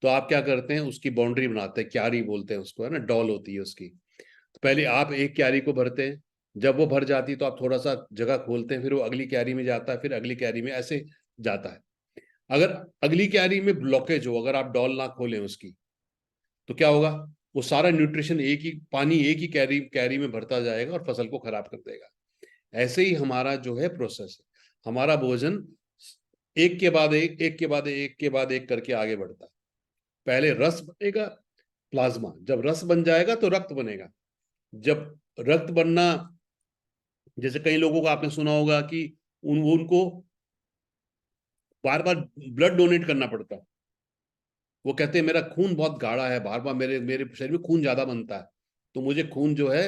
तो आप क्या करते हैं, उसकी बाउंड्री बनाते हैं, क्यारी बोलते हैं उसको, है ना, डॉल होती है उसकी। तो पहले आप एक क्यारी को भरते हैं, जब वो भर जाती है तो आप थोड़ा सा जगह खोलते हैं, फिर वो अगली क्यारी में जाता है, फिर अगली क्यारी में, ऐसे जाता है। अगर अगली क्यारी में ब्लॉकेज हो, अगर आप डॉल ना खोलें उसकी, तो क्या होगा, वो सारा न्यूट्रिशन एक ही पानी एक ही कैरी कैरी में भरता जाएगा और फसल को खराब कर देगा। ऐसे ही हमारा जो है प्रोसेस है, हमारा भोजन एक के बाद एक, एक के बाद एक के बाद एक करके आगे बढ़ता है। पहले रस बनेगा, प्लाज्मा, जब रस बन जाएगा तो रक्त बनेगा। जब रक्त बनना, जैसे कई लोगों को आपने सुना होगा कि उनको बार बार ब्लड डोनेट करना पड़ता है। वो कहते हैं मेरा खून बहुत गाढ़ा है, बार बार मेरे मेरे शरीर में खून ज्यादा बनता है, तो मुझे खून जो है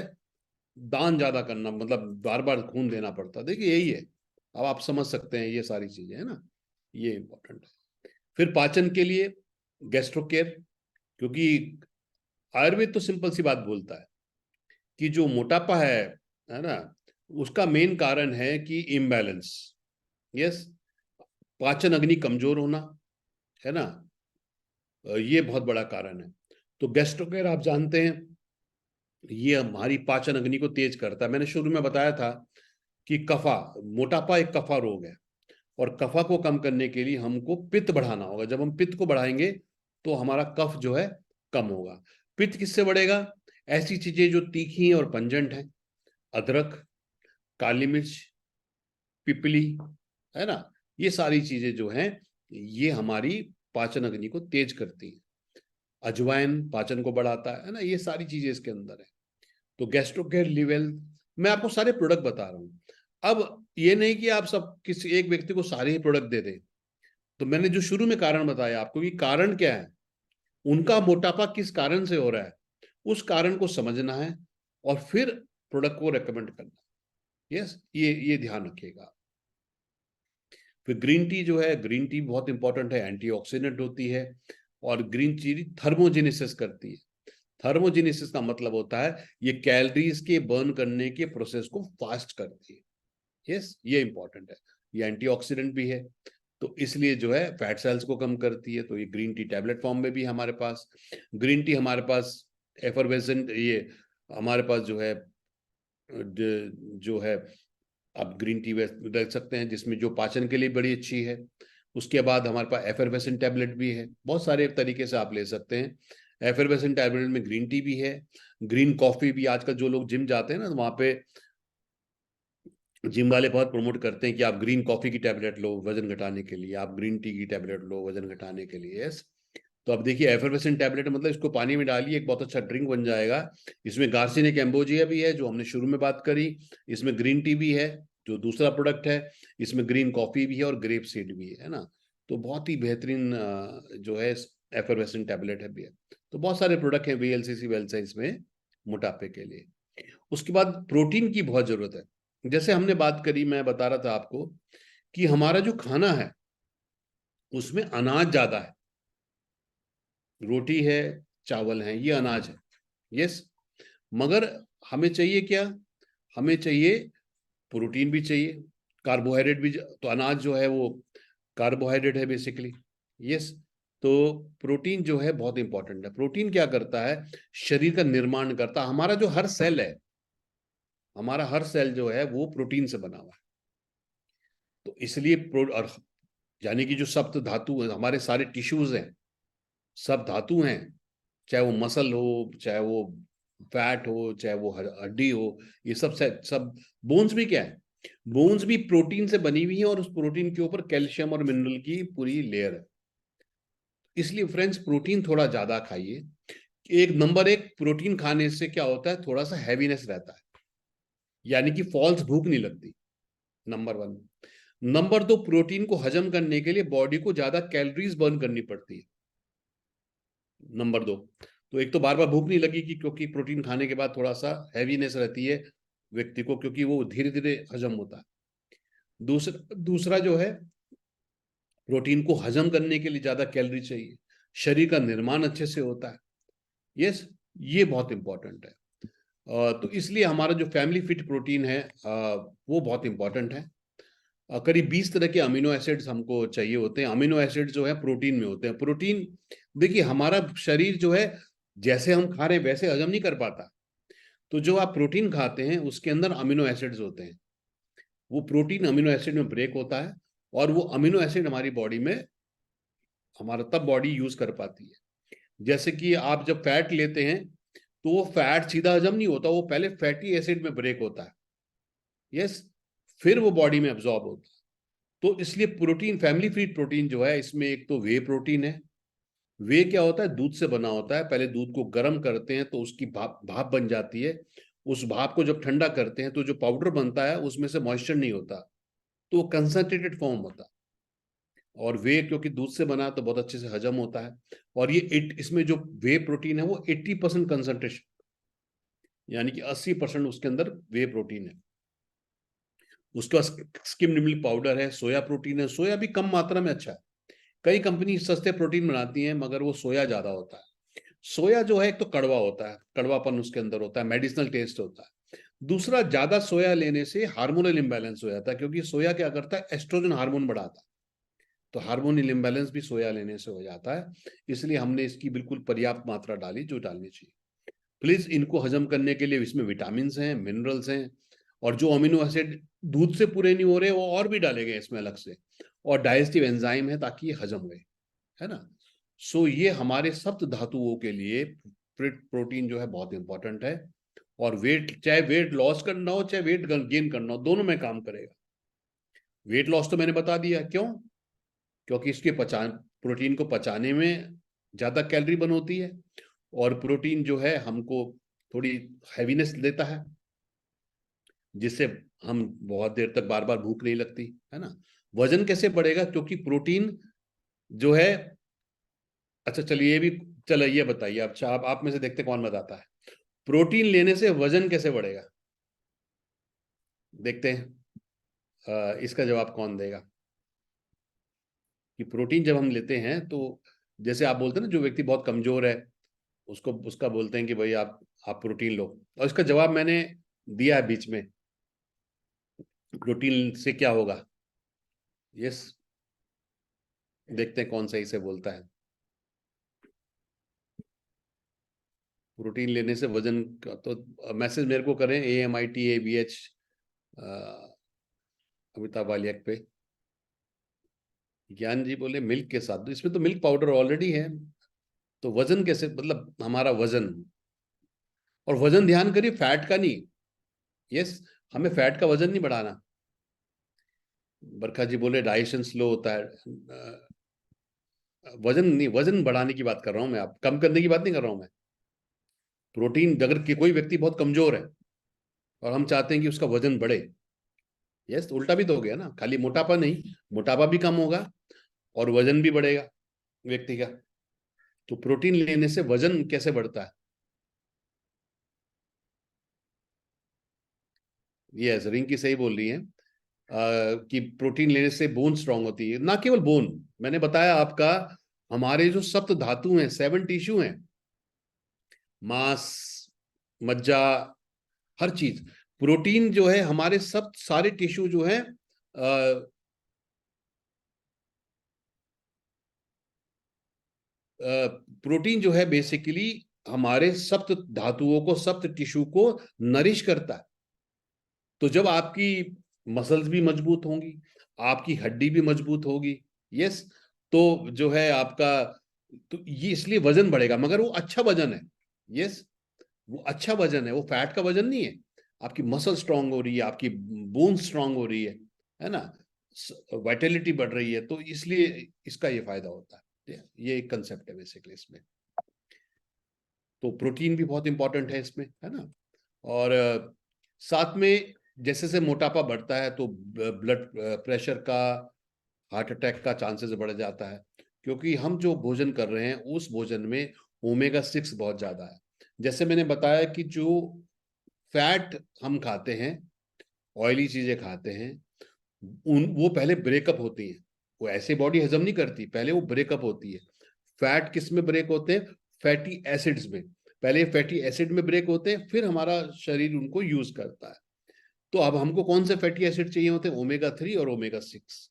दान ज्यादा करना, मतलब बार बार खून देना पड़ता है। देखिए यही है, अब आप समझ सकते हैं ये सारी चीजें, है ना, ये इंपॉर्टेंट है। फिर पाचन के लिए गैस्ट्रो केयर, क्योंकि आयुर्वेद तो सिंपल सी बात बोलता है कि जो मोटापा है ना, उसका मेन कारण है कि इम्बैलेंस। यस, पाचन अग्नि कमजोर होना, है ना, ये बहुत बड़ा कारण है। तो गैस्ट्रो केयर आप जानते हैं, ये हमारी पाचन अग्नि को तेज करता है। मैंने शुरू में बताया था कि कफा, मोटापा एक कफा रोग है, और कफा को कम करने के लिए हमको पित्त बढ़ाना होगा। जब हम पित्त को बढ़ाएंगे तो हमारा कफ जो है कम होगा। पित्त किससे बढ़ेगा, ऐसी चीजें जो तीखी और पंजेंट हैं, अदरक, काली मिर्च, पिपली, है ना, ये सारी चीजें जो हैं ये हमारी पाचन अग्नि को तेज करती है। अजवाइन पाचन को बढ़ाता है ना, ये सारी चीजें इसके अंदर है। तो गैस्ट्रोकेयर लेवल, मैं आपको सारे प्रोडक्ट बता रहा हूँ। अब ये नहीं कि आप सब किसी एक व्यक्ति को सारे ही प्रोडक्ट दे दें। तो मैंने जो शुरू में कारण बताया आपको कि कारण क्या है, उनका मोटापा किस कारण से हो रहा है, उस कारण को समझना है और फिर प्रोडक्ट को रेकमेंड करना। यस, ये ध्यान रखिएगा। फिर ग्रीन टी जो है, ग्रीन टी बहुत इंपॉर्टेंट है, एंटीऑक्सीडेंट होती है, और ग्रीन टी थर्मोजेनेसिस करती है। थर्मोजेनेसिस का मतलब होता है ये कैलोरीज के बर्न करने के प्रोसेस को फास्ट करती है। यस, ये इंपॉर्टेंट है। ये एंटीऑक्सीडेंट भी है, तो इसलिए जो है फैट सेल्स को कम करती है। तो ये ग्रीन टी टैबलेट फॉर्म में भी हमारे पास, ग्रीन टी हमारे पास एफरवेसेंट, ये हमारे पास जो है आप ग्रीन टी देख सकते हैं, जिसमें जो पाचन के लिए बड़ी अच्छी है। उसके बाद हमारे पास एफरवेसेंट टैबलेट भी है, बहुत सारे तरीके से आप ले सकते हैं। एफरवेसेंट टैबलेट में ग्रीन टी भी है, ग्रीन कॉफी भी। आजकल जो लोग जिम जाते हैं ना, तो वहाँ पे जिम वाले बहुत प्रमोट करते हैं कि आप ग्रीन कॉफी की टैबलेट लो वजन घटाने के लिए, आप ग्रीन टी की टैबलेट लो वजन घटाने के लिए। यस, तो अब देखिए एफरवेसेंट टैबलेट मतलब इसको पानी में डालिए, एक बहुत अच्छा ड्रिंक बन जाएगा। इसमें गार्सिनिक एम्बोजिया भी है जो हमने शुरू में बात करी, इसमें ग्रीन टी भी है जो दूसरा प्रोडक्ट है, इसमें ग्रीन कॉफी भी है और ग्रेप सीड भी है ना। तो बहुत ही बेहतरीन जो है एफरवेसेंट टैबलेट है भी है। तो बहुत सारे प्रोडक्ट हैं वीएलसीसी वेलसाइंस में मोटापे के लिए। उसके बाद प्रोटीन की बहुत जरूरत है। जैसे हमने बात करी, मैं बता रहा था आपको कि हमारा जो खाना है उसमें अनाज ज्यादा है, रोटी है, चावल है, ये अनाज है, यस। मगर हमें चाहिए क्या? हमें चाहिए प्रोटीन भी चाहिए, कार्बोहाइड्रेट भी। तो अनाज जो है वो कार्बोहाइड्रेट है बेसिकली, यस। तो प्रोटीन जो है बहुत इंपॉर्टेंट है। प्रोटीन क्या करता है? शरीर का निर्माण करता है। हमारा जो हर सेल है, हमारा हर सेल जो है वो प्रोटीन से बना हुआ है। तो इसलिए और यानी कि जो सप्त धातु है, हमारे सारे टिश्यूज हैं सब धातु हैं, चाहे वो मसल हो, चाहे वो फैट हो, चाहे वो हड्डी हो, ये सब बोन्स भी क्या है? बोन्स भी प्रोटीन से बनी हुई है, और उस प्रोटीन के ऊपर कैल्शियम और मिनरल की पूरी लेयर है। इसलिए फ्रेंड्स प्रोटीन थोड़ा ज्यादा खाइए। एक नंबर एक, प्रोटीन खाने से क्या होता है? थोड़ा सा हैवीनेस रहता है, यानी कि फॉल्स भूख नहीं लगती, नंबर वन। नंबर दो, प्रोटीन को हजम करने के लिए बॉडी को ज्यादा कैलोरीज बर्न करनी पड़ती है, नंबर दो। तो एक तो बार बार भूख नहीं लगेगी, क्योंकि प्रोटीन खाने के बाद थोड़ा सा हैवीनेस रहती है व्यक्ति को, क्योंकि वो धीरे धीरे हजम होता है। दूसरा दूसरा जो है, प्रोटीन को हजम करने के लिए ज्यादा कैलोरी चाहिए, शरीर का निर्माण अच्छे से होता है, यस। ये बहुत इंपॉर्टेंट है। तो इसलिए हमारा जो फैमिली फिट प्रोटीन है वो बहुत इंपॉर्टेंट है। करीब 20 तरह के अमीनो एसिड्स हमको चाहिए होते हैं। अमीनो एसिड जो है प्रोटीन में होते हैं। प्रोटीन, देखिए हमारा शरीर जो है जैसे हम खा रहे हैं वैसे हजम नहीं कर पाता। तो जो आप प्रोटीन खाते हैं उसके अंदर अमीनो एसिड्स होते हैं, वो प्रोटीन अमीनो एसिड में ब्रेक होता है, और वो अमीनो एसिड हमारी बॉडी में, हमारा तब बॉडी यूज कर पाती है। जैसे कि आप जब फैट लेते हैं तो वो फैट सीधा हजम नहीं होता, वो पहले फैटी एसिड में ब्रेक होता है, यस, फिर वो बॉडी में एब्जॉर्ब होता है। तो इसलिए प्रोटीन, फैमिली फीड प्रोटीन जो है, इसमें एक तो वे प्रोटीन है। वे क्या होता है? दूध से बना होता है। पहले दूध को गर्म करते हैं तो उसकी भाप भाप बन जाती है। उस भाप को जब ठंडा करते हैं तो जो पाउडर बनता है उसमें से मॉइस्चर नहीं होता, तो वो कंसंट्रेटेड फॉर्म होता है। और वे क्योंकि दूध से बना तो बहुत अच्छे से हजम होता है। और ये इसमें जो वे प्रोटीन है वो 80% कंसंट्रेशन, यानी कि 80% उसके अंदर वे प्रोटीन है। उसके बाद स्किम्ड मिल्क पाउडर है, सोया प्रोटीन है। सोया भी कम मात्रा में अच्छा है। कई कंपनी सस्ते प्रोटीन बनाती हैं मगर वो सोया ज्यादा होता है। सोया जो है एक तो कड़वा होता है, कड़वापन उसके अंदर होता है, मेडिसिनल टेस्ट होता है। दूसरा, ज्यादा सोया लेने से हार्मोनल इम्बैलेंस हो जाता है, क्योंकि सोया क्या करता है? एस्ट्रोजन हार्मोन बढ़ाता है। तो हार्मोनल इम्बैलेंस भी सोया लेने से हो जाता है। इसलिए हमने इसकी बिल्कुल पर्याप्त मात्रा डाली जो डालनी चाहिए। प्लीज इनको हजम करने के लिए इसमें विटामिन हैं, मिनरल्स हैं, और जो अमीनो एसिड दूध से पूरे नहीं हो रहे वो और भी डाले गए इसमें अलग से, और डाइजेस्टिव एंजाइम है ताकि ये हजम हुए, है ना। सो ये हमारे सप्त धातुओं के लिए प्रोटीन जो है बहुत इंपॉर्टेंट है। और वेट, चाहे वेट लॉस करना हो चाहे वेट गेन करना हो, दोनों में काम करेगा। वेट लॉस तो मैंने बता दिया क्यों, क्योंकि इसके प्रोटीन को पचाने में ज्यादा कैलोरी बर्न होती है, और प्रोटीन जो है हमको थोड़ी हैवीनेस देता है, जिससे हम बहुत देर तक बार बार भूख नहीं लगती, है ना। वजन कैसे बढ़ेगा? क्योंकि प्रोटीन जो है, अच्छा चलिए ये भी, चलो ये बताइए। अच्छा आप में से देखते कौन बताता है, प्रोटीन लेने से वजन कैसे बढ़ेगा? देखते हैं इसका जवाब कौन देगा। कि प्रोटीन जब हम लेते हैं तो, जैसे आप बोलते हैं ना जो व्यक्ति बहुत कमजोर है उसको, उसका बोलते हैं कि भाई आप प्रोटीन लो, और इसका जवाब मैंने दिया है बीच में। प्रोटीन से क्या होगा? यस, देखते हैं कौन सही से बोलता है। प्रोटीन लेने से वजन तो मैसेज मेरे को करें AMITABH अमिताभ वालिया पे। ज्ञान जी बोले मिल्क के साथ, तो इसमें तो मिल्क पाउडर ऑलरेडी है, तो वजन कैसे? मतलब हमारा वजन, और वजन ध्यान करिए फैट का नहीं, यस, हमें फैट का वजन नहीं बढ़ाना। बरखा जी बोले डाइजेशन स्लो होता है, वजन नहीं, वजन बढ़ाने की बात कर रहा हूं मैं, आप कम करने की बात नहीं कर रहा हूं मैं। प्रोटीन, अगर कोई व्यक्ति बहुत कमजोर है और हम चाहते हैं कि उसका वजन बढ़े, यस, तो उल्टा भी तो हो गया ना, खाली मोटापा नहीं, मोटापा भी कम होगा और वजन भी बढ़ेगा व्यक्ति का। तो प्रोटीन लेने से वजन कैसे बढ़ता है? ये रिंकी सही बोल रही है कि प्रोटीन लेने से बोन स्ट्रांग होती है। ना केवल बोन, मैंने बताया आपका, हमारे जो सप्त धातु हैं, 7 टिश्यू हैं, मांस, मज्जा, हर चीज, प्रोटीन जो है हमारे सब सारे टिश्यू जो है, प्रोटीन जो है बेसिकली हमारे सप्त धातुओं को, सप्त टिश्यू को नरिश करता है। तो जब आपकी मसल्स भी मजबूत होंगी, आपकी हड्डी भी मजबूत होगी, यस, तो जो है आपका, तो ये इसलिए वजन बढ़ेगा, मगर वो अच्छा वजन है। यस, वो अच्छा वजन है, वो फैट का वजन नहीं है। आपकी मसल स्ट्रांग हो रही है, आपकी बोन स्ट्रांग हो रही है ना, वाइटेलिटी बढ़ रही है, तो इसलिए इसका ये फायदा होता है। ये एक कंसेप्ट है बेसिकली इसमें। तो प्रोटीन भी बहुत इंपॉर्टेंट है इसमें, है ना। और साथ में जैसे जैसे मोटापा बढ़ता है तो ब्लड प्रेशर का, हार्ट अटैक का चांसेस बढ़ जाता है, क्योंकि हम जो भोजन कर रहे हैं उस भोजन में ओमेगा 6 बहुत ज्यादा है। जैसे मैंने बताया कि जो फैट हम खाते हैं, ऑयली चीजें खाते हैं, उन वो पहले ब्रेकअप होती हैं। वो ऐसे बॉडी हजम नहीं करती, पहले वो ब्रेकअप होती है। फैट किस में ब्रेक होते हैं? फैटी एसिड्स में। पहले फैटी एसिड में ब्रेक होते हैं, फिर हमारा शरीर उनको यूज करता है। तो अब हमको कौन से फैटी एसिड चाहिए होते हैं? ओमेगा 3 और ओमेगा 6।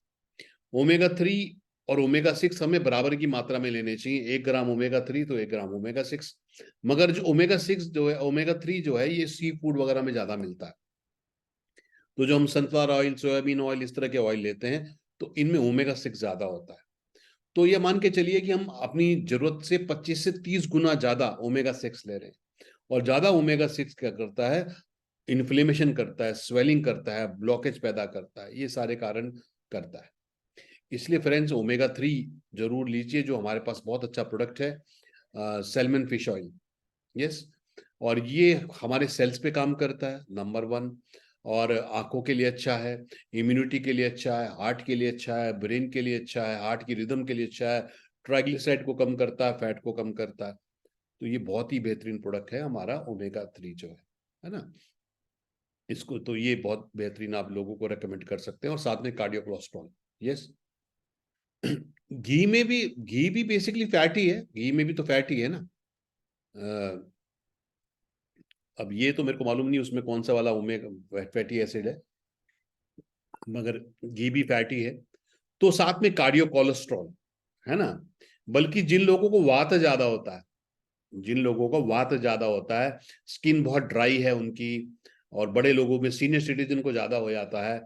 ओमेगा 3 और ओमेगा 6 हमें बराबर की मात्रा में लेने चाहिए, 1 ग्राम ओमेगा 3 तो 1 ग्राम ओमेगा 6। मगर जो ओमेगा 6 जो है, ओमेगा 3 जो है, ये सी फूड वगैरह में ज्यादा मिलता है। तो जो हम सनफ्लावर ऑयल, सोयाबीन ऑयल, इस तरह के ऑयल लेते हैं, तो इनमें ओमेगा 6 ज्यादा होता है। तो ये मान के चलिए कि हम अपनी जरूरत से 25 से 30 गुना ज्यादा ओमेगा 6 ले रहे हैं। और ज्यादा ओमेगा 6 क्या करता है? इन्फ्लेमेशन करता है, स्वेलिंग करता है, ब्लॉकेज पैदा करता है, ये सारे कारण करता है। इसलिए फ्रेंड्स, ओमेगा 3 जरूर लीजिए, जो हमारे पास बहुत अच्छा प्रोडक्ट है, सैल्मन फिश ऑयल। यस, और ये हमारे सेल्स पे काम करता है, नंबर 1। और आंखों के लिए अच्छा है, इम्यूनिटी के लिए अच्छा है, हार्ट के लिए अच्छा है, ब्रेन के लिए अच्छा है, हार्ट की रिदम के लिए अच्छा है, ट्राइग्लिसराइड को कम करता है, फैट को कम करता है। तो ये बहुत ही बेहतरीन प्रोडक्ट है हमारा ओमेगा 3 जो है ना। इसको तो ये बहुत बेहतरीन आप लोगों को रेकमेंड कर सकते हैं। और साथ में कार्डियो कोलेस्ट्रॉल। यस, घी भी बेसिकली फैट ही है, घी में भी तो फैट ही है ना। अब ये तो मेरे को मालूम नहीं उसमें कौन सा वाला ओमेगा फैटी एसिड है, मगर घी भी फैटी है। तो साथ में कार्डियो कोलेस्ट्रॉल, है ना। बल्कि जिन लोगों को वात ज्यादा होता है, जिन लोगों को वात ज्यादा होता है, स्किन बहुत ड्राई है उनकी, और बड़े लोगों में, सीनियर सिटीजन को ज्यादा हो जाता है,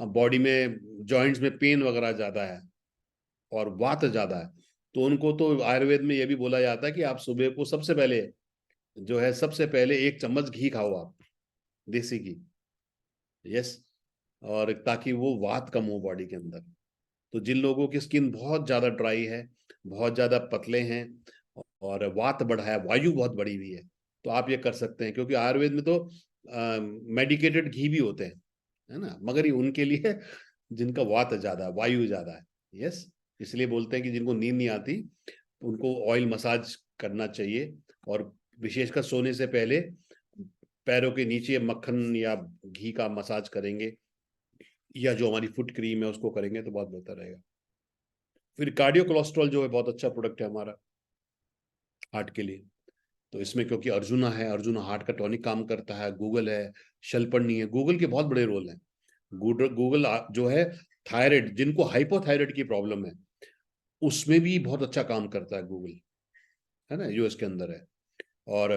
बॉडी में जॉइंट्स में पेन वगैरह ज्यादा है, और वात ज्यादा है, तो उनको तो आयुर्वेद में यह भी बोला जाता है कि आप सुबह को सबसे पहले जो है, सबसे पहले 1 चम्मच घी खाओ आप, देसी घी। यस, और ताकि वो वात कम हो बॉडी के अंदर। तो जिन लोगों की स्किन बहुत ज्यादा ड्राई है, बहुत ज्यादा पतले हैं, और वात बढ़ा है, वायु बहुत बढ़ी हुई है, तो आप ये कर सकते हैं। क्योंकि आयुर्वेद में तो मेडिकेटेड घी भी होते हैं, है ना, मगर ये उनके लिए जिनका वात ज्यादा है, वायु ज्यादा है। यस, इसलिए बोलते हैं कि जिनको नींद नहीं आती उनको ऑयल मसाज करना चाहिए। और विशेषकर सोने से पहले पैरों के नीचे मक्खन या घी का मसाज करेंगे, या जो हमारी फुट क्रीम है उसको करेंगे, तो बहुत बेहतर रहेगा। फिर कार्डियो कोलेस्ट्रॉल जो है बहुत अच्छा प्रोडक्ट है हमारा हार्ट के लिए। तो इसमें क्योंकि अर्जुना है, अर्जुना हार्ट का टॉनिक काम करता है, गूगल है, शलपन्नी है, गूगल के बहुत बड़े रोल हैं। गूगल गूगल जो है, थायराइड, जिनको हाइपोथायराइड की प्रॉब्लम है, उसमें भी बहुत अच्छा काम करता है गूगल, है ना, यूएस के अंदर है। और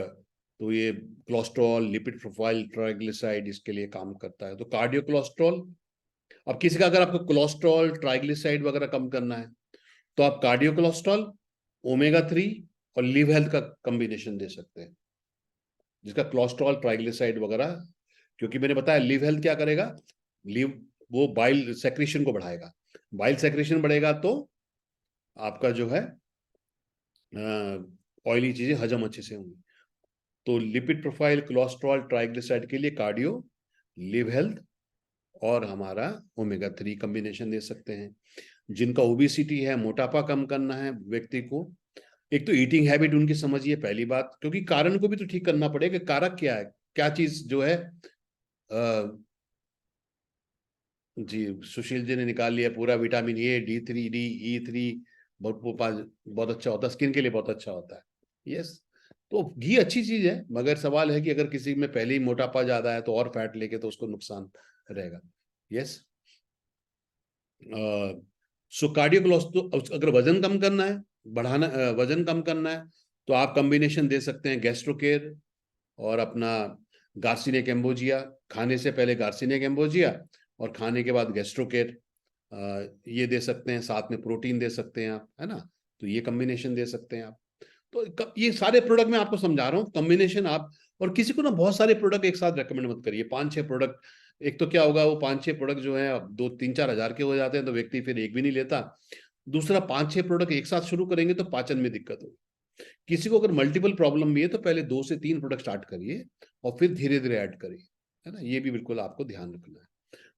तो ये कोलेस्ट्रॉल, लिपिड प्रोफाइल, ट्राइग्लिसराइड, इसके लिए काम करता है। तो कार्डियो कोलेस्ट्रॉल, अब किसी का अगर आपको कोलेस्ट्रॉल, ट्राइग्लिसराइड वगैरह कम करना है, तो आप कार्डियो कोलेस्ट्रॉल, ओमेगा 3 और लिव हेल्थ का कॉम्बिनेशन दे सकते हैं, जिसका कोलेस्ट्रॉल, ट्राइग्लिसराइड वगैरह, क्योंकि मैंने बताया लिव हेल्थ क्या करेगा, लिव, वो बाइल सेक्रेशन को बढ़ाएगा। बाइल सेक्रेशन बढ़ेगा तो आपका जो है ऑयली चीजें हजम अच्छे से होंगी। तो लिपिड प्रोफाइल, कोलेस्ट्रॉल, ट्राइग्लिसराइड के लिए कार्डियो, लिव हेल्थ और हमारा ओमेगा 3 कॉम्बिनेशन दे सकते हैं। जिनका ओबेसिटी है, मोटापा कम करना है व्यक्ति को, एक तो ईटिंग हैबिट उनकी समझिए पहली बात, क्योंकि कारण को भी तो ठीक करना पड़ेगा, कारक क्या है, क्या चीज जो है। जी, सुशील जी ने निकाल लिया पूरा, vitamin A, D3, D, E3, बहुत बहुत अच्छा होता है, स्किन के लिए बहुत अच्छा होता है। यस, तो घी अच्छी चीज है, मगर सवाल है कि अगर किसी में पहले ही मोटापा ज्यादा है तो और फैट लेके तो उसको नुकसान रहेगा। यस, सो कार्डियोकोलेस्ट्रोल, अगर वजन कम करना है, वजन कम करना है, तो आप कॉम्बिनेशन दे सकते हैं गैस्ट्रोकेयर और अपना गार्सिनिया कैम्बोजिया। खाने से पहले गार्सिनिया कैम्बोजिया और खाने के बाद गैस्ट्रोकेयर, ये दे सकते हैं, साथ में प्रोटीन दे सकते हैं आप, है ना। तो ये कॉम्बिनेशन दे सकते हैं आप। तो ये सारे प्रोडक्ट मैं आपको समझा रहा हूँ, कॉम्बिनेशन आप। और किसी को ना बहुत सारे प्रोडक्ट एक साथ रेकमेंड मत करिए, 5-6 प्रोडक्ट। एक तो क्या होगा, वो 5-6 प्रोडक्ट जो है 2-3-4 हज़ार के हो जाते हैं, तो व्यक्ति फिर एक भी नहीं लेता। दूसरा, 5-6 प्रोडक्ट एक साथ शुरू करेंगे तो पाचन में दिक्कत होगी। किसी को अगर मल्टीपल प्रॉब्लम भी है तो पहले 2 से 3 प्रोडक्ट स्टार्ट करिए और फिर धीरे धीरे ऐड करिए, है ना। ये भी बिल्कुल आपको ध्यान रखना है।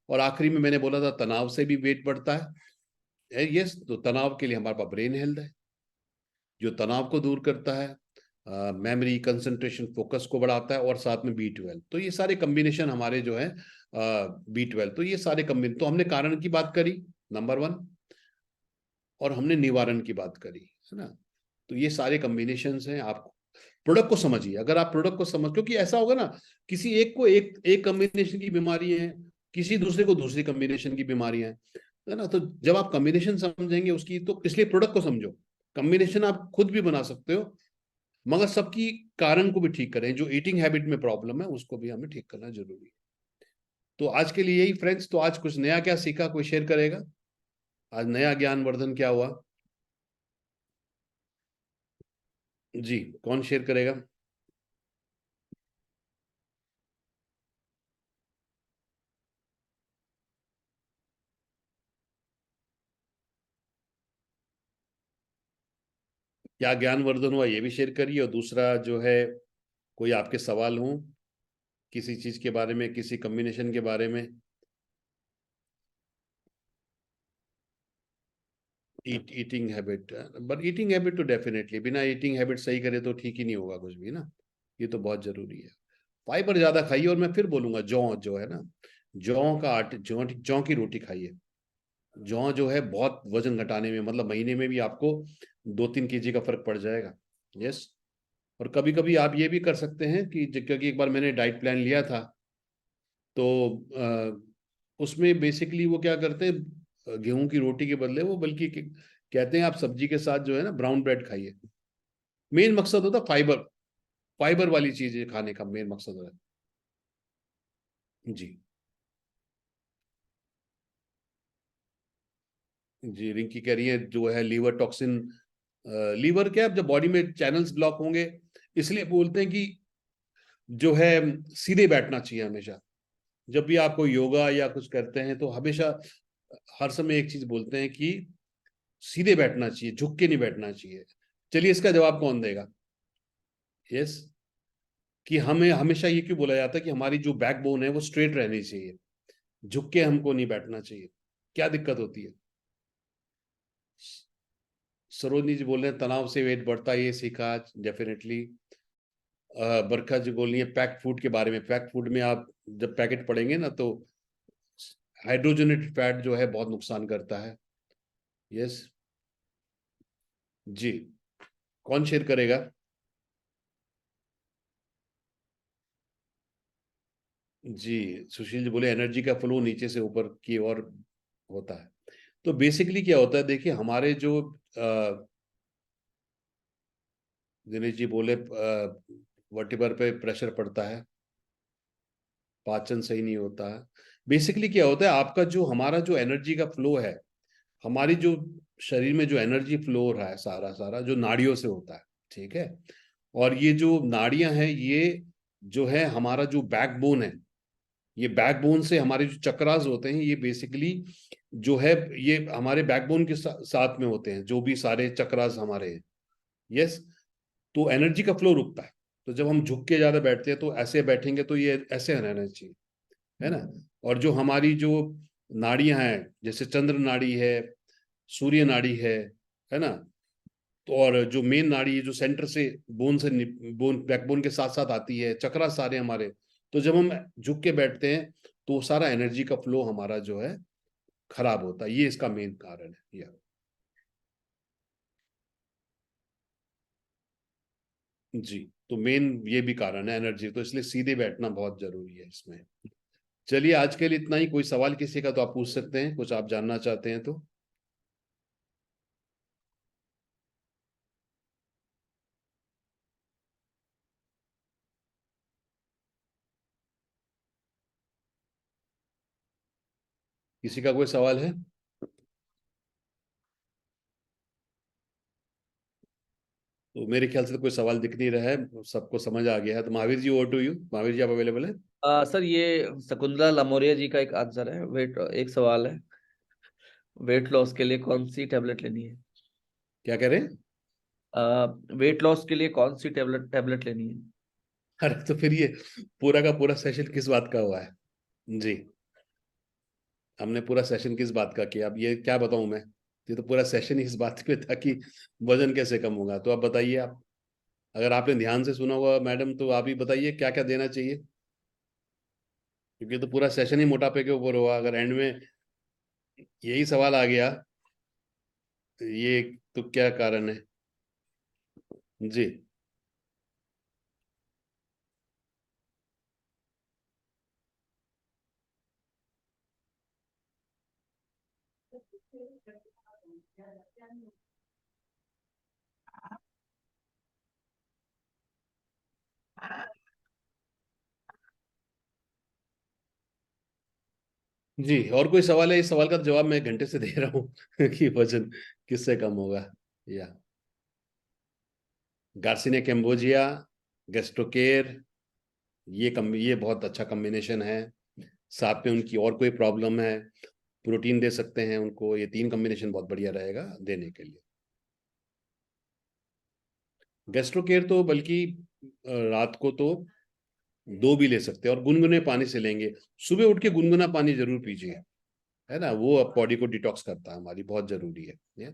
और आखिरी में मैंने बोला था तनाव से भी वेट बढ़ता है। यस, तो तनाव के लिए हमारे पास ब्रेन हेल्थ है, जो तनाव को दूर करता है, मेमोरी, कंसंट्रेशन, फोकस को बढ़ाता है, और साथ में B12। तो ये सारे कम्बिनेशन हमारे जो है, B12, तो ये सारे कम्बिनेशन। तो हमने कारण की बात करी, नंबर 1, और हमने निवारण की बात करी, है ना। तो ये सारे कॉम्बिनेशंस हैं। आप प्रोडक्ट को समझिए, अगर आप प्रोडक्ट को समझ, क्योंकि ऐसा होगा ना, किसी एक को एक एक कॉम्बिनेशन की बीमारी है, किसी दूसरे को दूसरी कॉम्बिनेशन की बीमारियां हैं, है ना। तो जब आप कॉम्बिनेशन समझेंगे उसकी, तो इसलिए प्रोडक्ट को समझो। कॉम्बिनेशन आप खुद भी बना सकते हो, मगर सबकी कारण को भी ठीक करें। जो ईटिंग हैबिट में प्रॉब्लम है उसको भी हमें ठीक करना जरूरी है। तो आज के लिए यही फ्रेंड्स। तो आज कुछ नया क्या सीखा, कोई शेयर करेगा? आज नया ज्ञानवर्धन क्या हुआ? जी, कौन शेयर करेगा? क्या ज्ञानवर्धन हुआ ये भी शेयर करिए। और दूसरा जो है, कोई आपके सवाल हो किसी चीज के बारे में, किसी कॉम्बिनेशन के बारे में। Eating habit, but eating habit तो डेफिनेटली, बिना ईटिंग हैबिट सही करे तो ठीक ही नहीं होगा कुछ भी ना। ये तो बहुत जरूरी है। फाइबर ज्यादा खाइए, और मैं फिर बोलूंगा, जौ जो है ना, जौ का आटे, जौ की रोटी खाइए। जौ जो है बहुत वजन घटाने में, मतलब महीने में भी आपको 2-3 kg का फर्क पड़ जाएगा। यस। और कभी कभी आप ये भी कर सकते हैं कि क्योंकि एक बार मैंने डाइट प्लान लिया था, तो उसमें बेसिकली वो क्या करते हैं, गेहूं की रोटी के बदले वो बल्कि कहते हैं आप सब्जी के साथ जो है ना ब्राउन ब्रेड खाइए। मेन मकसद होता है फाइबर, फाइबर वाली चीजें खाने का मेन मकसद होता है। जी। जी, रिंकी कह रही है जो है लीवर टॉक्सिन। लीवर क्या है, जब बॉडी में चैनल्स ब्लॉक होंगे, इसलिए बोलते हैं कि जो है सीधे बैठना चाहिए हमेशा। जब भी आप कोई योगा या कुछ करते हैं तो हमेशा हर समय एक चीज बोलते हैं कि सीधे बैठना चाहिए, झुक के नहीं बैठना चाहिए। चलिए, इसका जवाब कौन देगा? यस, कि हमें हमेशा ये क्यों बोला जाता है कि हमारी जो बैकबोन है वो स्ट्रेट रहनी चाहिए, झुक के हमको नहीं बैठना चाहिए। क्या दिक्कत होती है? सरोजनी जी बोल रहे हैं तनाव से वेट बढ़ता है, ये सीखा डेफिनेटली। बरखा जी बोल रही है पैक फूड के बारे में। पैक फूड में आप जब पैकेट पढ़ेंगे ना, तो हाइड्रोजनेटेड फैट जो है बहुत नुकसान करता है। यस। जी, कौन शेयर करेगा? जी, सुशील जी बोले एनर्जी का फ्लो नीचे से ऊपर की ओर होता है। तो बेसिकली क्या होता है, देखिए हमारे जो दिनेश जी बोले वर्टिबर पे प्रेशर पड़ता है, पाचन सही नहीं होता है। बेसिकली क्या होता है, आपका जो हमारा जो एनर्जी का फ्लो है, हमारी जो शरीर में जो एनर्जी फ्लो हो रहा है, सारा सारा जो नाड़ियों से होता है, ठीक है। और ये जो नाड़ियां हैं, ये जो है हमारा जो बैकबोन है, ये बैकबोन से हमारे जो चक्रास होते हैं, ये बेसिकली जो है ये हमारे बैकबोन के साथ में होते हैं, जो भी सारे चक्रास हमारे हैं। यस। तो एनर्जी का फ्लो रुकता है। तो जब हम झुक के ज्यादा बैठते हैं तो ऐसे बैठेंगे तो ये ऐसे रहना चाहिए, है ना। और जो हमारी जो नाड़ियां हैं, जैसे चंद्र नाड़ी है, सूर्य नाड़ी है ना, तो और जो मेन नाड़ी है जो सेंटर से बोन बैकबोन के साथ साथ आती है, चक्रा सारे हमारे, तो जब हम झुक के बैठते हैं तो वो सारा एनर्जी का फ्लो हमारा जो है खराब होता है। ये इसका मेन कारण है। यह जी, तो मेन ये भी कारण है एनर्जी, तो इसलिए सीधे बैठना बहुत जरूरी है इसमें। चलिए, आज के लिए इतना ही। कोई सवाल किसी का तो आप पूछ सकते हैं, कुछ आप जानना चाहते हैं तो। किसी का कोई सवाल है? तो मेरे ख्याल से तो कोई सवाल दिख नहीं रहा है, सबको समझ आ गया है। तो Mahavir ji, over to you. Mahavir ji, आप अवेलेबल है? सर ये शकुंतला लमोरिया जी का एक आंसर है। एक सवाल है, वेट लॉस के लिए कौन सी टेबलेट लेनी है? क्या कह रहे हैं? वेट लॉस के लिए कौन सी टेबलेट टेबलेट लेनी है? अरे तो फिर ये पूरा का पूरा सेशन किस बात का हुआ है? जी, हमने पूरा सेशन किस बात का किया? अब ये क्या बताऊं मैं? ये तो पूरा सेशन ही इस बात पे था कि वजन कैसे कम होगा। तो आप बताइए, आप अगर आपने ध्यान से सुना होगा मैडम, तो आप ही बताइए क्या क्या देना चाहिए, क्योंकि तो पूरा सेशन ही मोटापे के ऊपर हुआ। अगर एंड में यही सवाल आ गया तो ये तो क्या कारण है? जी। जी, और कोई सवाल है? इस सवाल का जवाब मैं घंटे से दे रहा हूँ कि वजन किससे कम होगा। या गार्सिनिया कैम्बोजिया, गेस्ट्रोकेर, ये बहुत अच्छा कॉम्बिनेशन है। साथ में उनकी और कोई प्रॉब्लम है, प्रोटीन दे सकते हैं उनको। ये तीन कॉम्बिनेशन बहुत बढ़िया रहेगा देने के लिए। गेस्ट्रोकेयर तो बल्कि रात को तो दो भी ले सकते हैं, और गुनगुने पानी से लेंगे। सुबह उठ के गुनगुना पानी जरूर पीजिए, है ना, वो बॉडी को डिटॉक्स करता है हमारी, बहुत जरूरी है।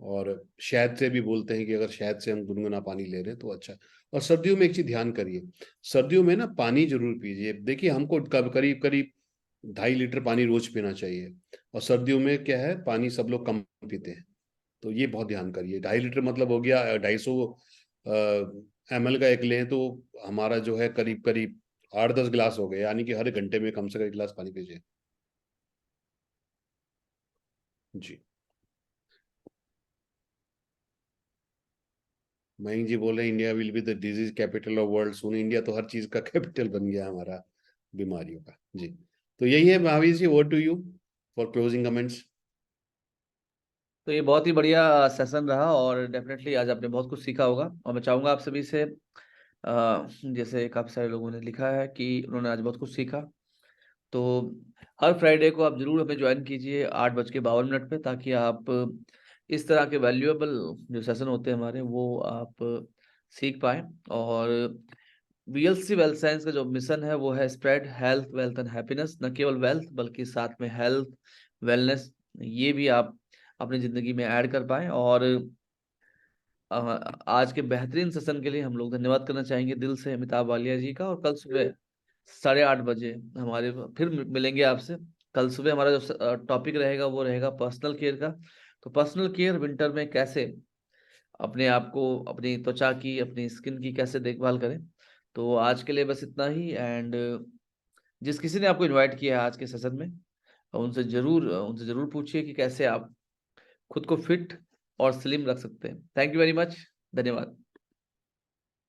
और शहद से भी बोलते हैं कि अगर शहद से हम गुनगुना पानी ले रहे हैं तो अच्छा है। और सर्दियों में एक चीज ध्यान करिए, सर्दियों में ना पानी जरूर पीजिए। देखिए, हमको करीब करीब 2.5 लीटर पानी रोज पीना चाहिए, और सर्दियों में क्या है, पानी सब लोग कम पीते हैं। तो ये बहुत ध्यान करिए। 2.5 लीटर मतलब हो गया 250 ml का एक लें तो हमारा जो है करीब करीब 8-10 गिलास हो गए, यानी कि हर घंटे में कम से कम 1 गिलास पानी पीजिए। जी। मयंक जी बोल रहे हैं India will be the disease capital of world soon. India तो हर चीज का कैपिटल बन गया हमारा, बीमारियों का। जी, तो यही है Mahavir ji, over to you for closing comments. तो ये बहुत ही बढ़िया सेशन रहा, और डेफिनेटली आज आपने बहुत कुछ सीखा होगा। और मैं चाहूंगा आप सभी से, जैसे काफी सारे लोगों ने लिखा है कि उन्होंने आज बहुत कुछ सीखा, तो हर फ्राइडे को आप जरूर हमें ज्वाइन कीजिए 8:52 पे, ताकि आप इस तरह के वैल्यूएबल जो सेशन होते हैं हमारे, वो आप सीख पाए। और वीएलसी वेल्थ साइंस का जो मिशन है वो है spread health wealth and happiness. न केवल वेल्थ बल्कि साथ में हेल्थ, वेलनेस, ये भी आप अपनी जिंदगी में ऐड कर पाए। और अ, आज के बेहतरीन सेशन के लिए हम लोग धन्यवाद करना चाहेंगे दिल से अमिताभ वालिया जी का। और कल सुबह 8:30 बजे हमारे फिर मिलेंगे आपसे। कल सुबह हमारा जो टॉपिक रहेगा वो रहेगा पर्सनल केयर का। तो पर्सनल केयर विंटर में कैसे अपने आप को, अपनी त्वचा की, अपनी स्किन की कैसे देखभाल करें। तो आज के लिए बस इतना ही। एंड जिस किसी ने आपको इनवाइट किया है आज के सेशन में, उनसे जरूर पूछिए कि कैसे आप खुद को फिट और स्लिम रख सकते हैं। Thank you very much. धन्यवाद।